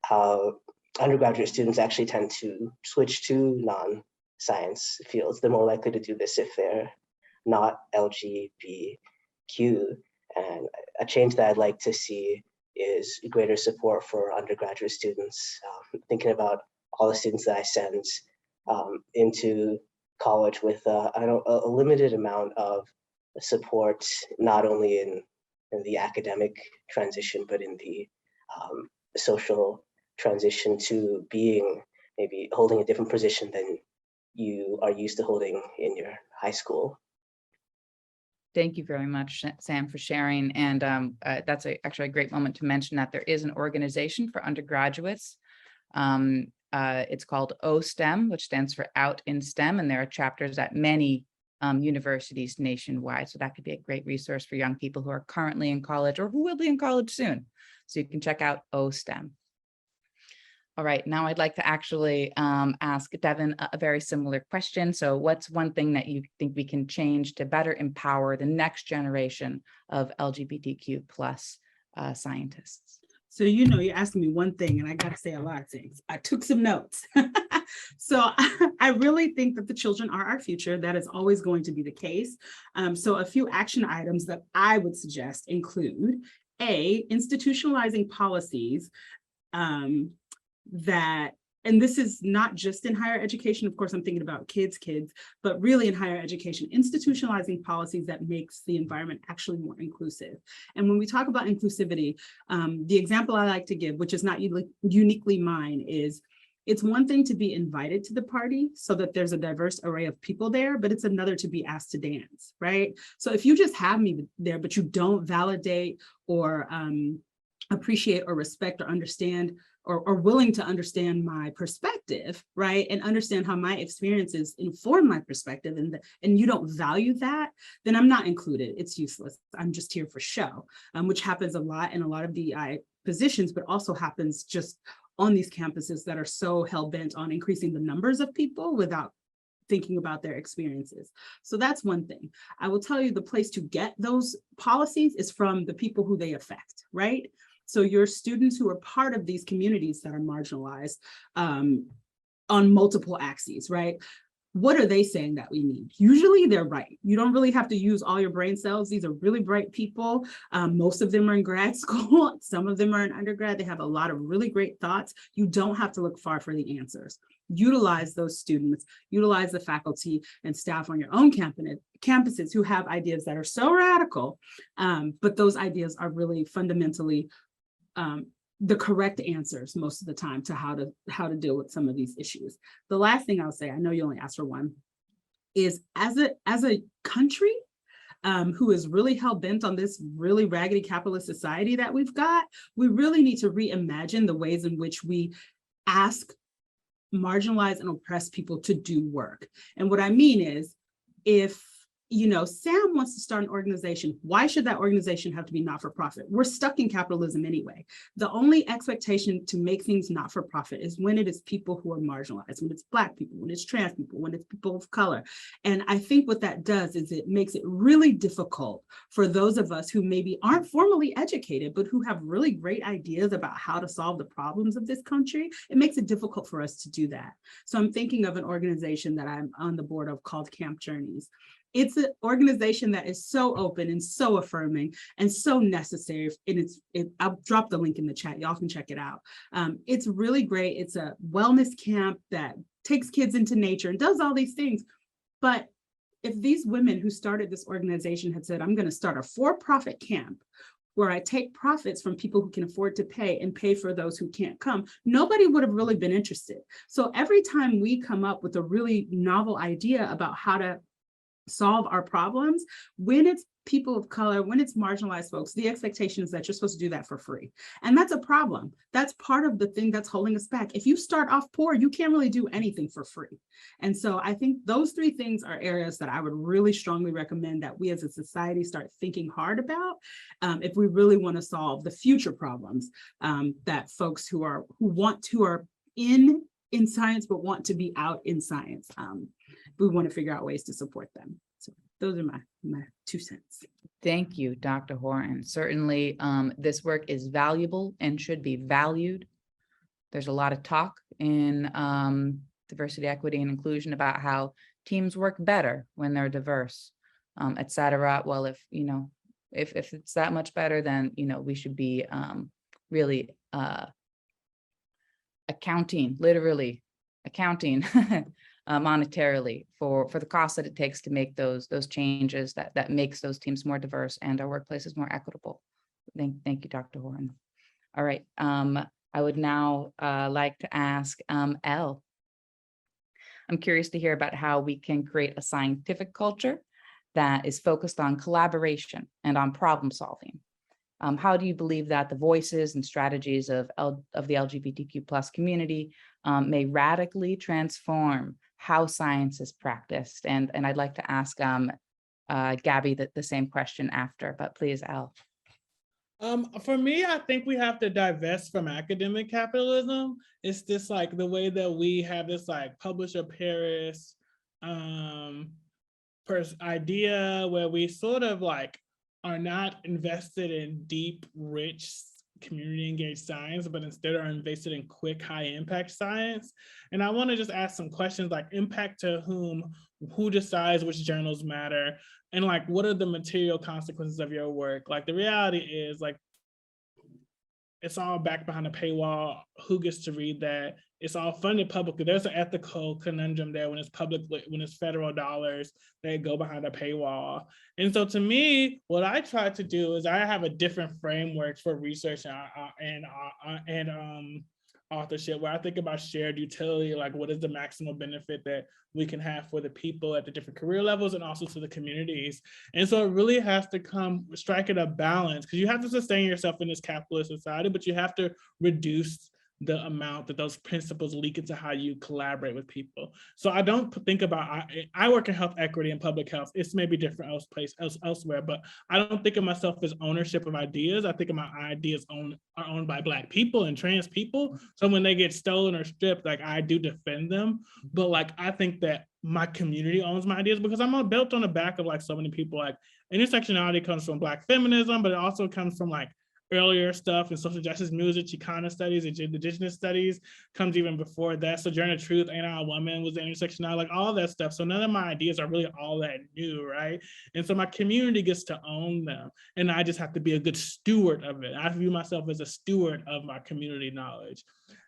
[SPEAKER 4] how undergraduate students actually tend to switch to non-science fields. They're more likely to do this if they're not LGBTQ. And a change that I'd like to see is greater support for undergraduate students, thinking about all the students that I send into college with a limited amount of support, not only in the academic transition, but in the social transition to being maybe holding a different position than you are used to holding in your high school.
[SPEAKER 1] Thank you very much, Sam, for sharing. And that's actually a great moment to mention that there is an organization for undergraduates. It's called OSTEM, which stands for Out in STEM, and there are chapters at many universities nationwide. So that could be a great resource for young people who are currently in college or who will be in college soon. So you can check out OSTEM. All right, now I'd like to actually ask Devin a very similar question. So what's one thing that you think we can change to better empower the next generation of LGBTQ plus scientists?
[SPEAKER 2] So, you're asking me one thing and I got to say a lot of things. I took some notes. So I really think that the children are our future. That is always going to be the case. So a few action items that I would suggest include institutionalizing policies that, and this is not just in higher education, of course, I'm thinking about kids, but really in higher education, institutionalizing policies that makes the environment actually more inclusive. And when we talk about inclusivity, the example I like to give, which is not uniquely mine, is it's one thing to be invited to the party so that there's a diverse array of people there, but it's another to be asked to dance, right? So if you just have me there, but you don't validate or appreciate or respect or understand or willing to understand my perspective, right? And understand how my experiences inform my perspective, and you don't value that, then I'm not included. It's useless. I'm just here for show, which happens a lot in a lot of DEI positions, but also happens just on these campuses that are so hell-bent on increasing the numbers of people without thinking about their experiences. So that's one thing. I will tell you, the place to get those policies is from the people who they affect, right? So your students who are part of these communities that are marginalized on multiple axes, right? What are they saying that we need? Usually they're right. You don't really have to use all your brain cells. These are really bright people. Most of them are in grad school. Some of them are in undergrad. They have a lot of really great thoughts. You don't have to look far for the answers. Utilize those students, utilize the faculty and staff on your own campuses who have ideas that are so radical, but those ideas are really fundamentally the correct answers most of the time to how to deal with some of these issues. The last thing I'll say, I know you only asked for one, is as a country who is really hell-bent on this really raggedy capitalist society that we've got, we really need to reimagine the ways in which we ask marginalized and oppressed people to do work. And what I mean is, if Sam wants to start an organization, why should that organization have to be not-for-profit? We're stuck in capitalism anyway. The only expectation to make things not-for-profit is when it is people who are marginalized, when it's Black people, when it's trans people, when it's people of color. And I think what that does is it makes it really difficult for those of us who maybe aren't formally educated, but who have really great ideas about how to solve the problems of this country. It makes it difficult for us to do that. So I'm thinking of an organization that I'm on the board of called Camp Journeys. It's an organization that is so open and so affirming and so necessary. And I'll drop the link in the chat. Y'all can check it out. It's really great. It's a wellness camp that takes kids into nature and does all these things. But if these women who started this organization had said, I'm going to start a for-profit camp where I take profits from people who can afford to pay and pay for those who can't come, nobody would have really been interested. So every time we come up with a really novel idea about how to solve our problems, when it's people of color, when it's marginalized folks, the expectation is that you're supposed to do that for free. And that's a problem. That's part of the thing that's holding us back. If you start off poor, you can't really do anything for free. And so I think those three things are areas that I would really strongly recommend that we as a society start thinking hard about if we really want to solve the future problems that folks who are in science but want to be out in science. We want to figure out ways to support them. So those are my 2 cents.
[SPEAKER 1] Thank you, Dr. Horton. Certainly, this work is valuable and should be valued. There's a lot of talk in diversity, equity, and inclusion about how teams work better when they're diverse, et cetera. Well, if it's that much better, then we should be really literally accounting monetarily for the cost that it takes to make those changes that makes those teams more diverse and our workplaces more equitable. Thank you, Dr. Horton. All right, I would now like to ask Elle. I'm curious to hear about how we can create a scientific culture that is focused on collaboration and on problem solving. How do you believe that the voices and strategies of the LGBTQ+ community may radically transform how science is practiced? And I'd like to ask Gabby the same question after, but please, Al.
[SPEAKER 3] For me, I think we have to divest from academic capitalism. It's just like the way that we have this like publisher Paris idea where we sort of like are not invested in deep, rich, community engaged science, but instead are invested in quick, high impact science. And I want to just ask some questions like impact to whom, who decides which journals matter, and like what are the material consequences of your work? Like the reality is like it's all back behind a paywall. Who gets to read that? It's all funded publicly. There's an ethical conundrum there when it's public, when it's federal dollars that go behind a paywall. And so to me, what I try to do is I have a different framework for research and authorship, where I think about shared utility, like what is the maximum benefit that we can have for the people at the different career levels and also to the communities. And so it really has to strike at a balance, because you have to sustain yourself in this capitalist society, but you have to reduce the amount that those principles leak into how you collaborate with people. So I don't think about, I work in health equity and public health. It's maybe different elsewhere, but I don't think of myself as ownership of ideas. I think of my ideas are owned by Black people and trans people. So when they get stolen or stripped, like I do defend them. But like, I think that my community owns my ideas because I'm built on the back of like so many people. Like intersectionality comes from Black feminism, but it also comes from like earlier stuff in social justice music, Chicana studies, indigenous studies comes even before that. Sojourner Truth, Ain't I a Woman was the intersectional, like all that stuff. So none of my ideas are really all that new, right? And so my community gets to own them. And I just have to be a good steward of it. I view myself as a steward of my community knowledge.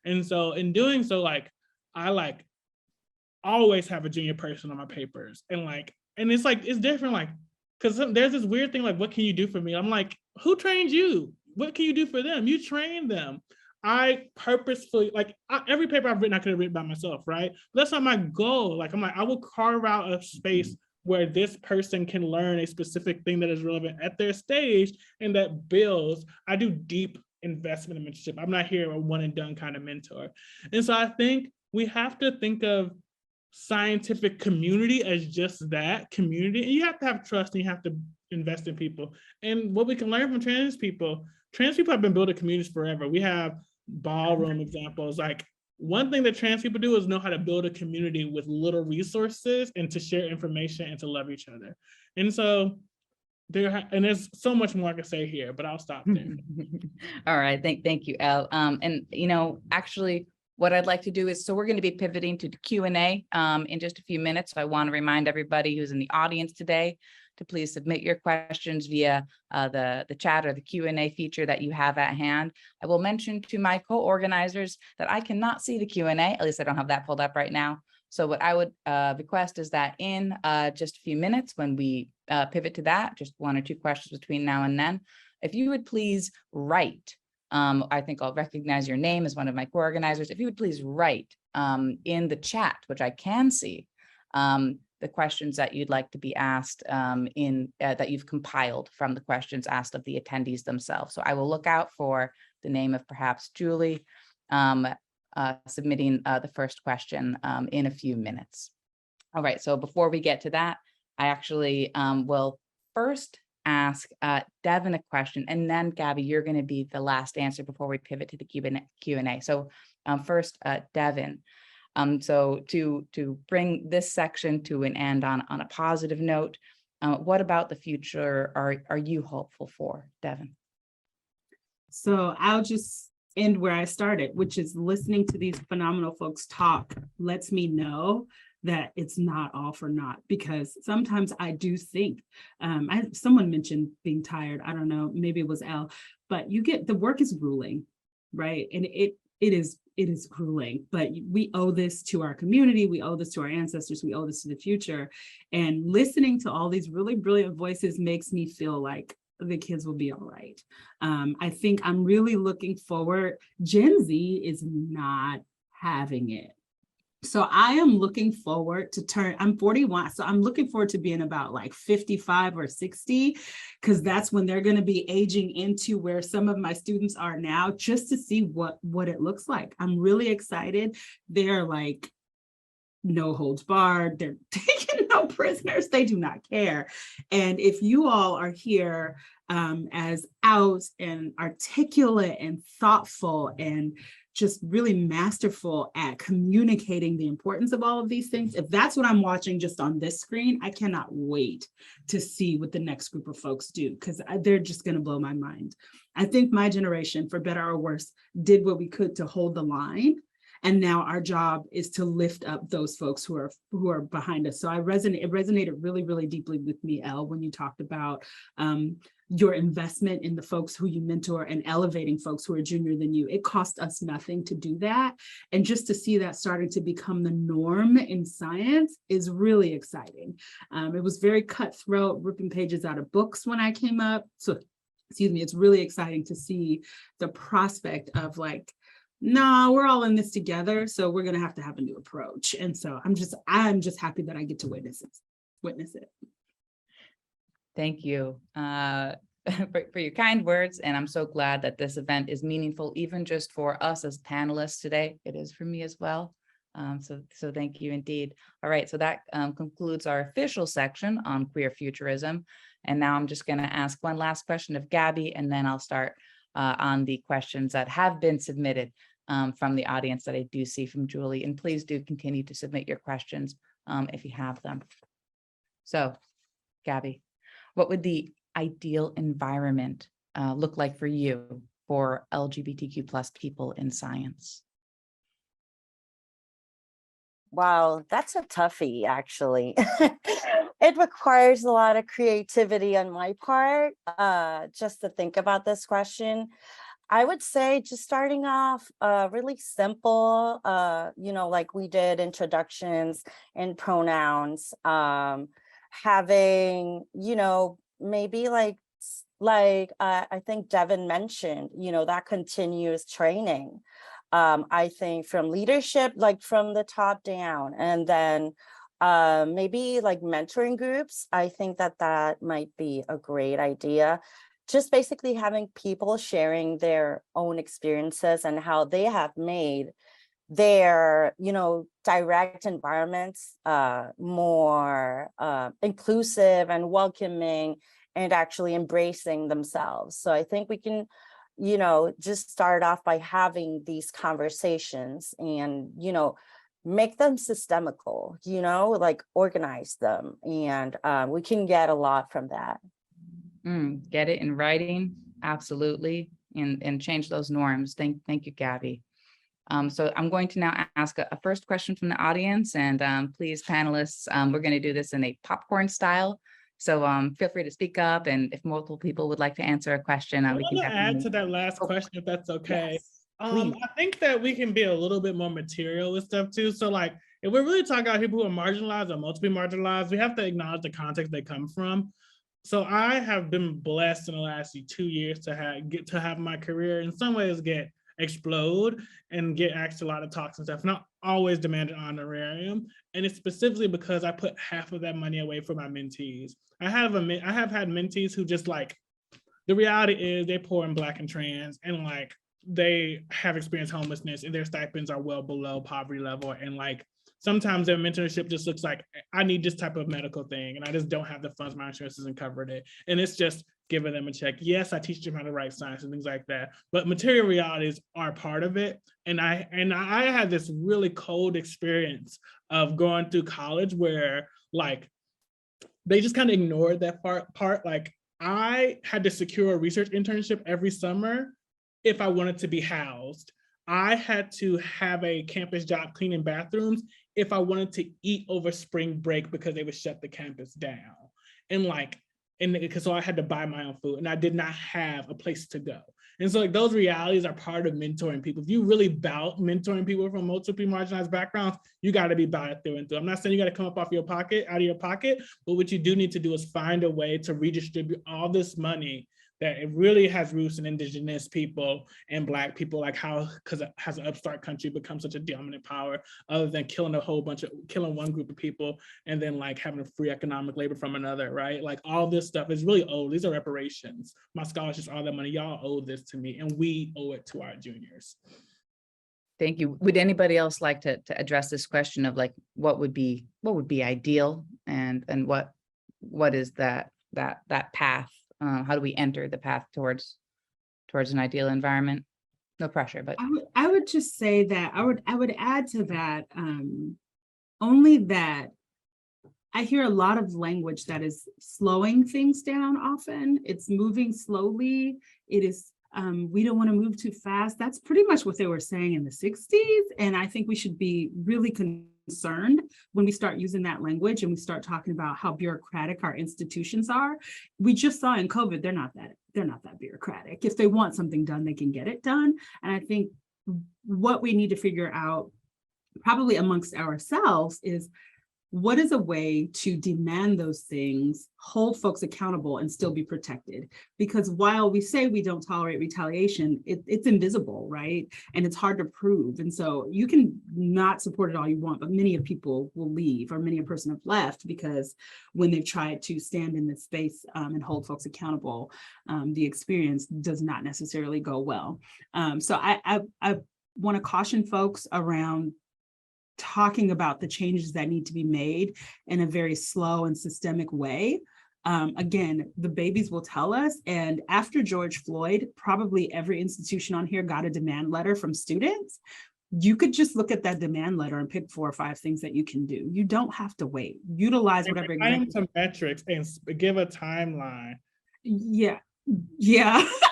[SPEAKER 3] And so in doing so, like, I like always have a junior person on my papers. And it's like, it's different, like, because there's this weird thing, like, what can you do for me? I'm like, who trained you? What can you do for them? You train them. I purposefully, like every paper I've written, I could have written by myself, right? But that's not my goal. Like, I'm like, I will carve out a space where this person can learn a specific thing that is relevant at their stage and that builds. I do deep investment in mentorship. I'm not here a one and done kind of mentor. And so I think we have to think of scientific community as just that, community. And you have to have trust and you have to invest in people. And what we can learn from trans people have been building communities forever. We have ballroom examples. Like one thing that trans people do is know how to build a community with little resources and to share information and to love each other. And so there's so much more I can say here, but I'll stop there.
[SPEAKER 1] All right, thank you, Elle. And actually, what I'd like to do is, so we're going to be pivoting to the Q&A in just a few minutes. So I want to remind everybody who's in the audience today to please submit your questions via the chat or the Q&A feature that you have at hand. I will mention to my co-organizers that I cannot see the Q&A, at least I don't have that pulled up right now. So what I would request is that in just a few minutes, when we pivot to that, just one or two questions between now and then, if you would please write, I think I'll recognize your name as one of my co-organizers. If you would please write in the chat, which I can see, the questions that you'd like to be asked that you've compiled from the questions asked of the attendees themselves. So I will look out for the name of perhaps Julie submitting the first question in a few minutes. All right, so before we get to that, I actually will first ask Devin a question, and then Gabby, you're going to be the last answer before we pivot to the Q&A. So first, Devin. So to bring this section to an end on a positive note, what about the future are you hopeful for, Devin?
[SPEAKER 2] So I'll just end where I started, which is listening to these phenomenal folks talk lets me know that it's not all for naught, because sometimes I do think, someone mentioned being tired, I don't know, maybe it was Elle, but the work is grueling, right? And it is grueling, but we owe this to our community, we owe this to our ancestors, we owe this to the future. And listening to all these really brilliant voices makes me feel like the kids will be all right. I think I'm really looking forward. Gen Z is not having it. So I am looking forward to I'm 41, so I'm looking forward to being about like 55 or 60, because that's when they're going to be aging into where some of my students are now, just to see what it looks like. I'm really excited. They're like no holds barred. They're taking no prisoners. They do not care. And if you all are here as out and articulate and thoughtful and just really masterful at communicating the importance of all of these things, if that's what I'm watching just on this screen, I cannot wait to see what the next group of folks do, because they're just going to blow my mind. I think my generation, for better or worse, did what we could to hold the line. And now our job is to lift up those folks who are behind us. So it resonated really, really deeply with me, Elle, when you talked about your investment in the folks who you mentor and elevating folks who are junior than you. It cost us nothing to do that. And just to see that starting to become the norm in science is really exciting. It was very cutthroat, ripping pages out of books when I came up. So, excuse me, it's really exciting to see the prospect of like, no, we're all in this together, so we're gonna have to have a new approach. And so I'm just happy that I get to witness it.
[SPEAKER 1] Thank you for your kind words. And I'm so glad that this event is meaningful, even just for us as panelists today. It is for me as well. So thank you indeed. All right, so that concludes our official section on queer futurism. And now I'm just gonna ask one last question of Gabby, and then I'll start on the questions that have been submitted from the audience that I do see from Julie. And please do continue to submit your questions if you have them. So, Gabby, what would the ideal environment look like for you for LGBTQ plus people in science?
[SPEAKER 5] Wow, that's a toughie, actually. It requires a lot of creativity on my part, just to think about this question. I would say just starting off really simple, like we did introductions and pronouns, having, maybe like I think Devin mentioned, that continuous training. I think from leadership, like from the top down, and then maybe like mentoring groups. I think that might be a great idea. Just basically having people sharing their own experiences and how they have made their, direct environments more inclusive and welcoming and actually embracing themselves. So I think we can, just start off by having these conversations and, make them systemical, like organize them. And we can get a lot from that.
[SPEAKER 1] Get it in writing, absolutely, and change those norms. Thank you, Gabby. So I'm going to now ask a first question from the audience, and please, panelists, we're going to do this in a popcorn style. So feel free to speak up, and if multiple people would like to answer a question,
[SPEAKER 3] I
[SPEAKER 1] we
[SPEAKER 3] want
[SPEAKER 1] can
[SPEAKER 3] to add to that last question, if that's okay.
[SPEAKER 1] Yes,
[SPEAKER 3] I think that we can be a little bit more material with stuff too. So like, if we're really talking about people who are marginalized or multiply marginalized, we have to acknowledge the context they come from. So I have been blessed in the last 2 years to have my career in some ways explode and get asked a lot of talks and stuff, not always demanded honorarium. And it's specifically because I put half of that money away for my mentees. I have had mentees who just like, the reality is they're poor and Black and trans, and like they have experienced homelessness and their stipends are well below poverty level. And like, sometimes their mentorship just looks like, I need this type of medical thing and I just don't have the funds, my insurance hasn't covered it. And it's just giving them a check. Yes, I teach them how to write science and things like that, but material realities are part of it. And I had this really cold experience of going through college where like, they just kind of ignored that part. Like I had to secure a research internship every summer if I wanted to be housed. I had to have a campus job cleaning bathrooms if I wanted to eat over spring break because they would shut the campus down. And so I had to buy my own food and I did not have a place to go. And so like those realities are part of mentoring people. If you really about mentoring people from multiply marginalized backgrounds, you got to be about it through and through. I'm not saying you got to come up out of your pocket, but what you do need to do is find a way to redistribute all this money that it really has roots in indigenous people and Black people, like how, because has an upstart country become such a dominant power, other than killing one group of people and then like having a free economic labor from another, right? Like all this stuff is really old. These are reparations. My scholarships, all that money, y'all owe this to me, and we owe it to our juniors.
[SPEAKER 1] Thank you. Would anybody else like to address this question of like, what would be ideal, and what is that path? How do we enter the path towards an ideal environment? No pressure, but
[SPEAKER 2] I would just say that I would add to that only that I hear a lot of language that is slowing things down often. It's moving slowly. It is, we don't want to move too fast. That's pretty much what they were saying in the 60s. And I think we should be really concerned when we start using that language and we start talking about how bureaucratic our institutions are. We just saw in COVID, they're not that bureaucratic. If they want something done, they can get it done. And I think what we need to figure out probably amongst ourselves is, what is a way to demand those things, hold folks accountable, and still be protected? Because while we say we don't tolerate retaliation, it's invisible, right? And it's hard to prove. And so you can not support it all you want, but many of people will leave, or many a person have left because when they've tried to stand in this space and hold folks accountable, the experience does not necessarily go well. So I want to caution folks around talking about the changes that need to be made in a very slow and systemic way. Again, the babies will tell us, and after George Floyd, probably every institution on here got a demand letter from students. You could just look at that demand letter and pick 4 or 5 things that you can do. You don't have to wait. Utilize whatever.
[SPEAKER 3] Some metrics and give a timeline.
[SPEAKER 2] Yeah.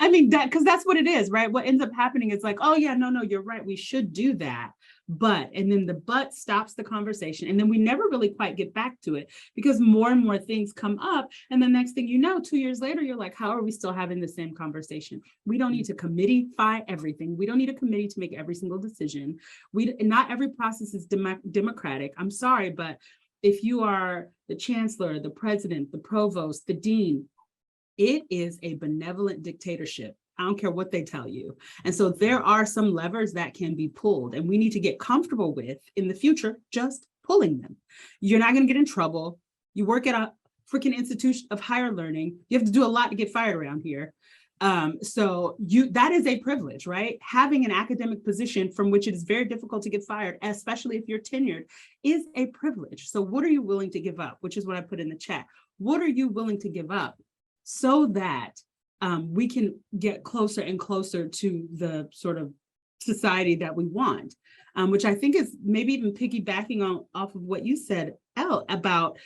[SPEAKER 2] I mean, because that's what it is, right? What ends up happening is like, oh yeah, no, you're right. We should do that. And then the but stops the conversation. And then we never really quite get back to it because more and more things come up. And the next thing you know, 2 years later, you're like, how are we still having the same conversation? We don't need to committeeify everything. We don't need a committee to make every single decision. Not every process is democratic. I'm sorry, but if you are the chancellor, the president, the provost, the dean, it is a benevolent dictatorship. I don't care what they tell you. And so there are some levers that can be pulled, and we need to get comfortable with, in the future, just pulling them. You're not going to get in trouble. You work at a freaking institution of higher learning. You have to do a lot to get fired around here. So that is a privilege, right? Having an academic position from which it is very difficult to get fired, especially if you're tenured, is a privilege. So what are you willing to give up? Which is what I put in the chat. What are you willing to give up so that we can get closer and closer to the sort of society that we want, which I think is maybe even piggybacking off of what you said, Elle, about,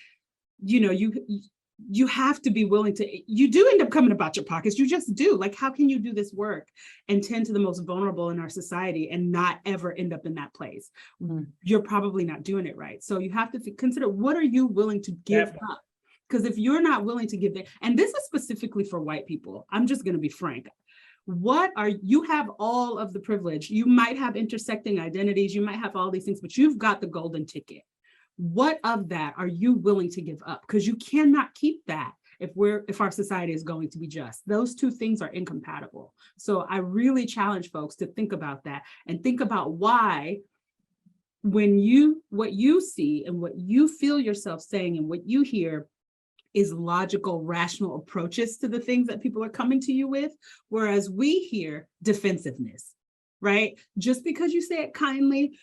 [SPEAKER 2] you have to be willing to, you do end up coming about your pockets. You just do. Like, how can you do this work and tend to the most vulnerable in our society and not ever end up in that place? You're probably not doing it right. So you have to consider, what are you willing to give up? Because if you're not willing to give it, and this is specifically for white people, I'm just going to be frank. You have all of the privilege. You might have intersecting identities. You might have all these things, but you've got the golden ticket. What of that are you willing to give up? Because you cannot keep that if our society is going to be just. Those two things are incompatible. So I really challenge folks to think about that and think about why, what you see and what you feel yourself saying and what you hear is logical, rational approaches to the things that people are coming to you with, whereas we hear defensiveness, right? Just because you say it kindly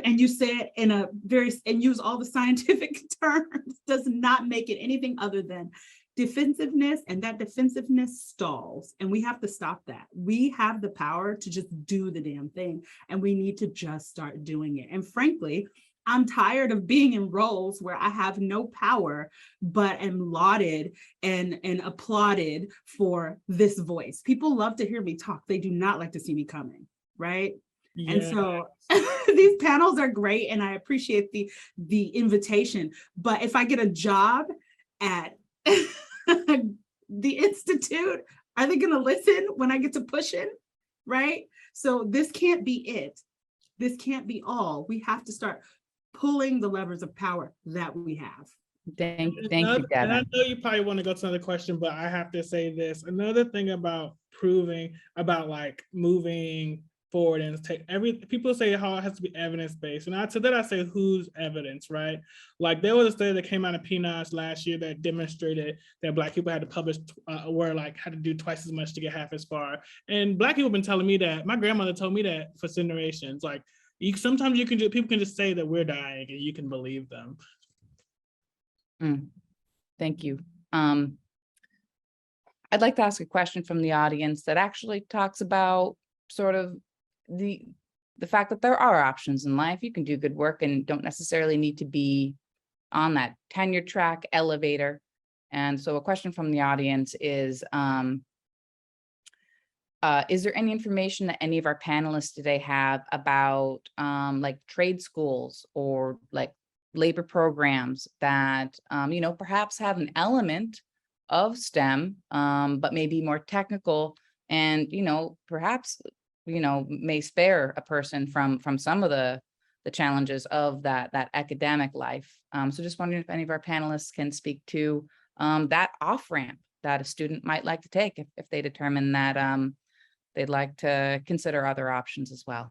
[SPEAKER 2] and you say it in and use all the scientific terms does not make it anything other than defensiveness, and that defensiveness stalls, and we have to stop that. We have the power to just do the damn thing, and we need to just start doing it. And frankly, I'm tired of being in roles where I have no power, but am lauded and applauded for this voice. People love to hear me talk. They do not like to see me coming, right? Yeah. And so these panels are great, and I appreciate the invitation. But if I get a job at the Institute, are they going to listen when I get to pushing, right? So this can't be it. This can't be all. We have to start pulling the levers of power that we have.
[SPEAKER 1] Thank you,
[SPEAKER 3] And I
[SPEAKER 1] Devin.
[SPEAKER 3] know you probably want to go to another question, but I have to say this. Another thing about like moving forward and take people say how it has to be evidence-based. And to that I say, whose evidence, right? Like there was a study that came out of PNAS last year that demonstrated that Black people had to publish had to do twice as much to get half as far. And Black people have been telling me that. My grandmother told me that for generations. Like sometimes people can just say that we're dying and you can believe them.
[SPEAKER 1] Thank you. I'd like to ask a question from the audience that actually talks about sort of the fact that there are options in life. You can do good work and don't necessarily need to be on that tenure track elevator. And so a question from the audience is there any information that any of our panelists today have about like trade schools or like labor programs that, perhaps have an element of STEM, but maybe more technical and, perhaps, may spare a person from some of the challenges of that academic life. So just wondering if any of our panelists can speak to that off-ramp that a student might like to take if they determine that they'd like to consider other options as well.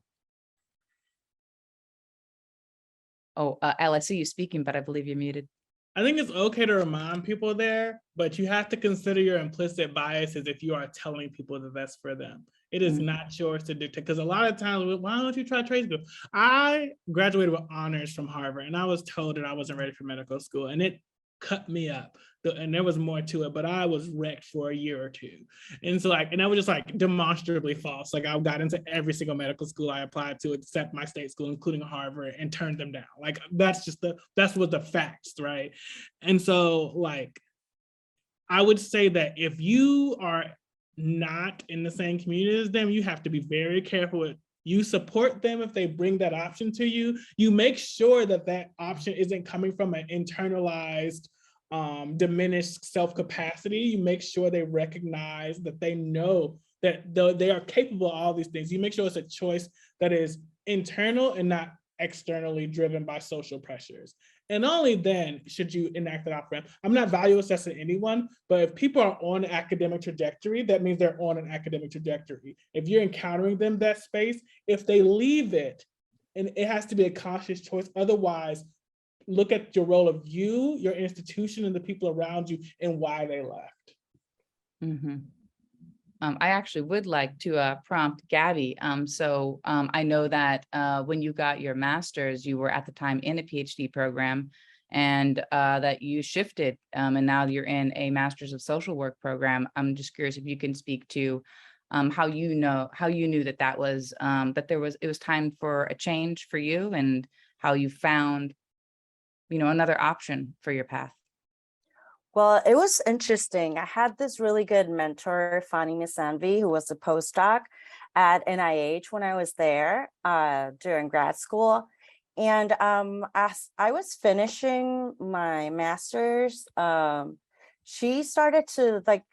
[SPEAKER 1] Oh, Elle, I see you speaking, but I believe you're muted.
[SPEAKER 3] I think it's okay to remind people there, but you have to consider your implicit biases if you are telling people that that's for them. It is not yours to dictate, because a lot of times, why don't you try trade school? I graduated with honors from Harvard, and I was told that I wasn't ready for medical school, and it cut me up. And there was more to it, but I was wrecked for a year or two. And so and that was just like demonstrably false. Like I got into every single medical school I applied to except my state school, including Harvard, and turned them down. Like that's what the facts, right? And so like, I would say that if you are not in the same community as them, you have to be very careful with you support them if they bring that option to you. You make sure that that option isn't coming from an internalized, diminished self-capacity. You make sure they recognize that they know that they are capable of all these things. You make sure it's a choice that is internal and not externally driven by social pressures. And only then should you enact that off-ramp. I'm not value assessing anyone, but if people are on an academic trajectory, that means they're on an academic trajectory. If you're encountering them that space, if they leave it, and it has to be a conscious choice. Otherwise, look at your role of you, your institution, and the people around you and why they left.
[SPEAKER 1] I actually would like to prompt Gabby. I know that when you got your master's, you were at the time in a PhD program, and that you shifted, and now you're in a master's of social work program. I'm just curious if you can speak to how you knew that was it was time for a change for you, and how you found another option for your path.
[SPEAKER 5] Well, it was interesting. I had this really good mentor, Fani Misanvi, who was a postdoc at NIH when I was there during grad school. And as I was finishing my master's, she started to but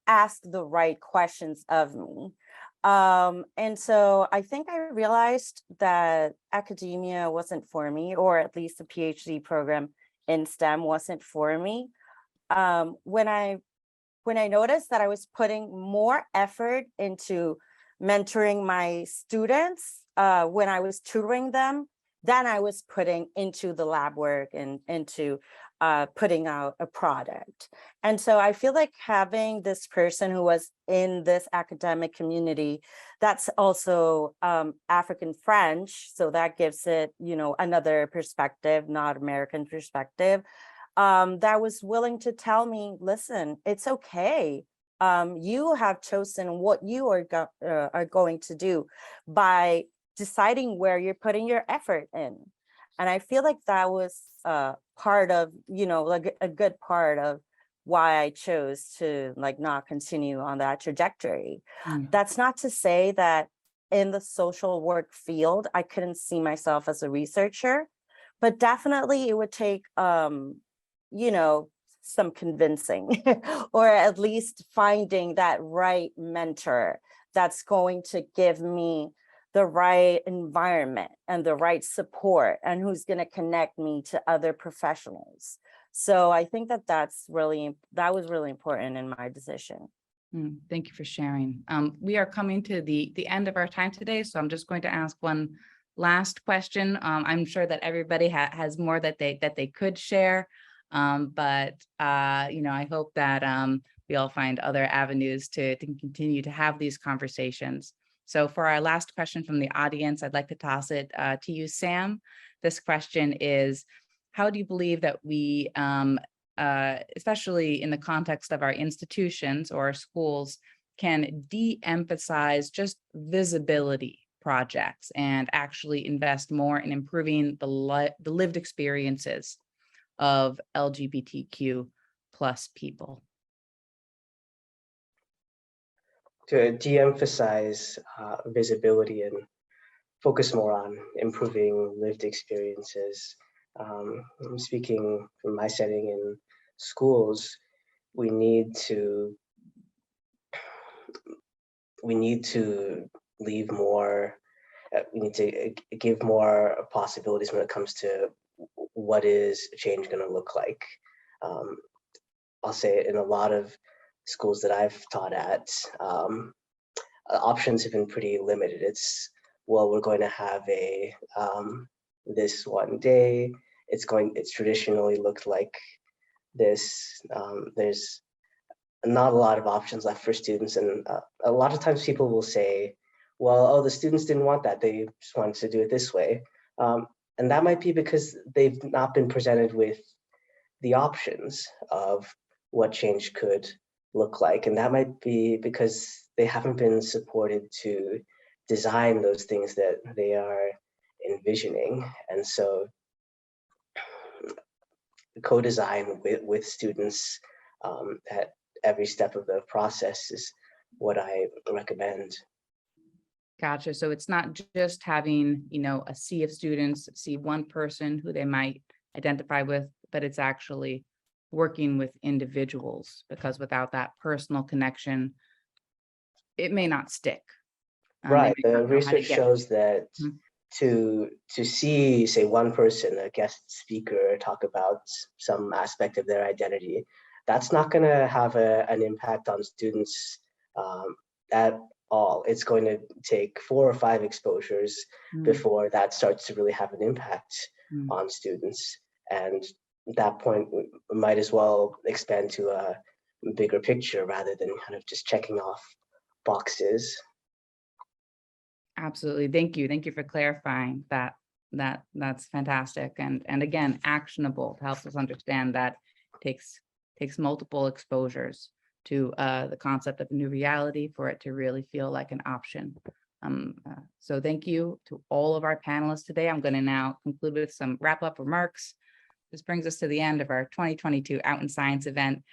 [SPEAKER 5] ask the right questions of me. And so I think I realized that academia wasn't for me, or at least the PhD program in STEM wasn't for me. When I noticed that I was putting more effort into mentoring my students when I was tutoring them than I was putting into the lab work and into putting out a product. And so I feel like having this person who was in this academic community that's also African French, so that gives it, another perspective, not American perspective, that was willing to tell me, listen, it's okay. You have chosen what you are going to do by deciding where you're putting your effort in. And I feel like that was part of, like a good part of why I chose to not continue on that trajectory. That's not to say that in the social work field, I couldn't see myself as a researcher, but definitely it would take, some convincing or at least finding that right mentor that's going to give me the right environment and the right support, and who's going to connect me to other professionals. So I think that that was really important in my decision.
[SPEAKER 1] Thank you for sharing. We are coming to the end of our time today, so I'm just going to ask one last question. I'm sure that everybody has more that they could share, but I hope that we all find other avenues to continue to have these conversations. So for our last question from the audience, I'd like to toss it to you, Sam. This question is, how do you believe that we, especially in the context of our institutions or our schools, can de-emphasize just visibility projects and actually invest more in improving the lived experiences of LGBTQ plus people?
[SPEAKER 4] To de-emphasize visibility and focus more on improving lived experiences. I'm speaking from my setting in schools, we need to leave more, we need to give more possibilities when it comes to what is change going to look like. I'll say in a lot of schools that I've taught at, options have been pretty limited. It's, well, we're going to have a this one day. It's traditionally looked like this. There's not a lot of options left for students, and a lot of times people will say, well, oh, the students didn't want that, they just wanted to do it this way. And that might be because they've not been presented with the options of what change could look like. And that might be because they haven't been supported to design those things that they are envisioning. And so co-design with students at every step of the process is what I recommend.
[SPEAKER 1] Gotcha. So it's not just having, a sea of students, see one person who they might identify with, but it's actually working with individuals, because without that personal connection, it may not stick.
[SPEAKER 4] Right. The research shows that to see, say, one person, a guest speaker, talk about some aspect of their identity, that's not going to have an impact on students at all. It's going to take 4 or 5 exposures before that starts to really have an impact on students. And at that point, we might as well expand to a bigger picture rather than kind of just checking off boxes.
[SPEAKER 1] Absolutely. Thank you. Thank you for clarifying that. That's fantastic. And again, actionable, to help us understand that takes multiple exposures to the concept of a new reality for it to really feel like an option. So thank you to all of our panelists today. I'm going to now conclude with some wrap-up remarks. This brings us to the end of our 2022 Out in Science event.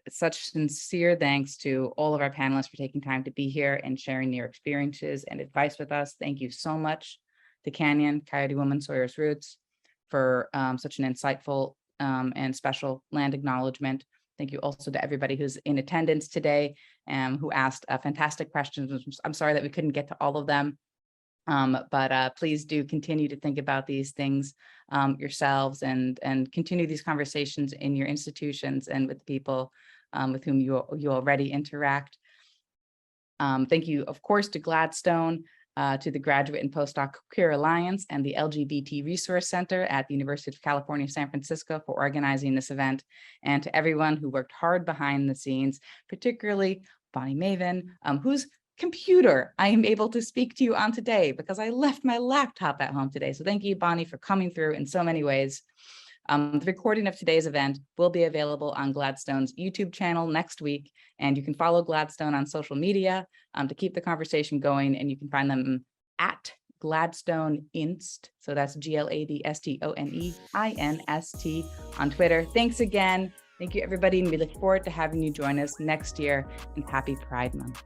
[SPEAKER 1] Such sincere thanks to all of our panelists for taking time to be here and sharing your experiences and advice with us. Thank you so much to Canyon, Coyote Woman, Sawyer's Roots for such an insightful and special land acknowledgement. Thank you also to everybody who's in attendance today who asked fantastic questions. I'm sorry that we couldn't get to all of them, but please do continue to think about these things yourselves and continue these conversations in your institutions and with people with whom you already interact. Thank you, of course, to Gladstone, to the Graduate and Postdoc Queer Alliance and the LGBT Resource Center at the University of California, San Francisco for organizing this event, and to everyone who worked hard behind the scenes, particularly Bonnie Maven, whose computer I am able to speak to you on today because I left my laptop at home today. So thank you, Bonnie, for coming through in so many ways. The recording of today's event will be available on Gladstone's YouTube channel next week, and you can follow Gladstone on social media to keep the conversation going, and you can find them at Gladstone Inst. So that's GLADSTONEINST on Twitter. Thanks again. Thank you, everybody, and we look forward to having you join us next year, and happy Pride Month.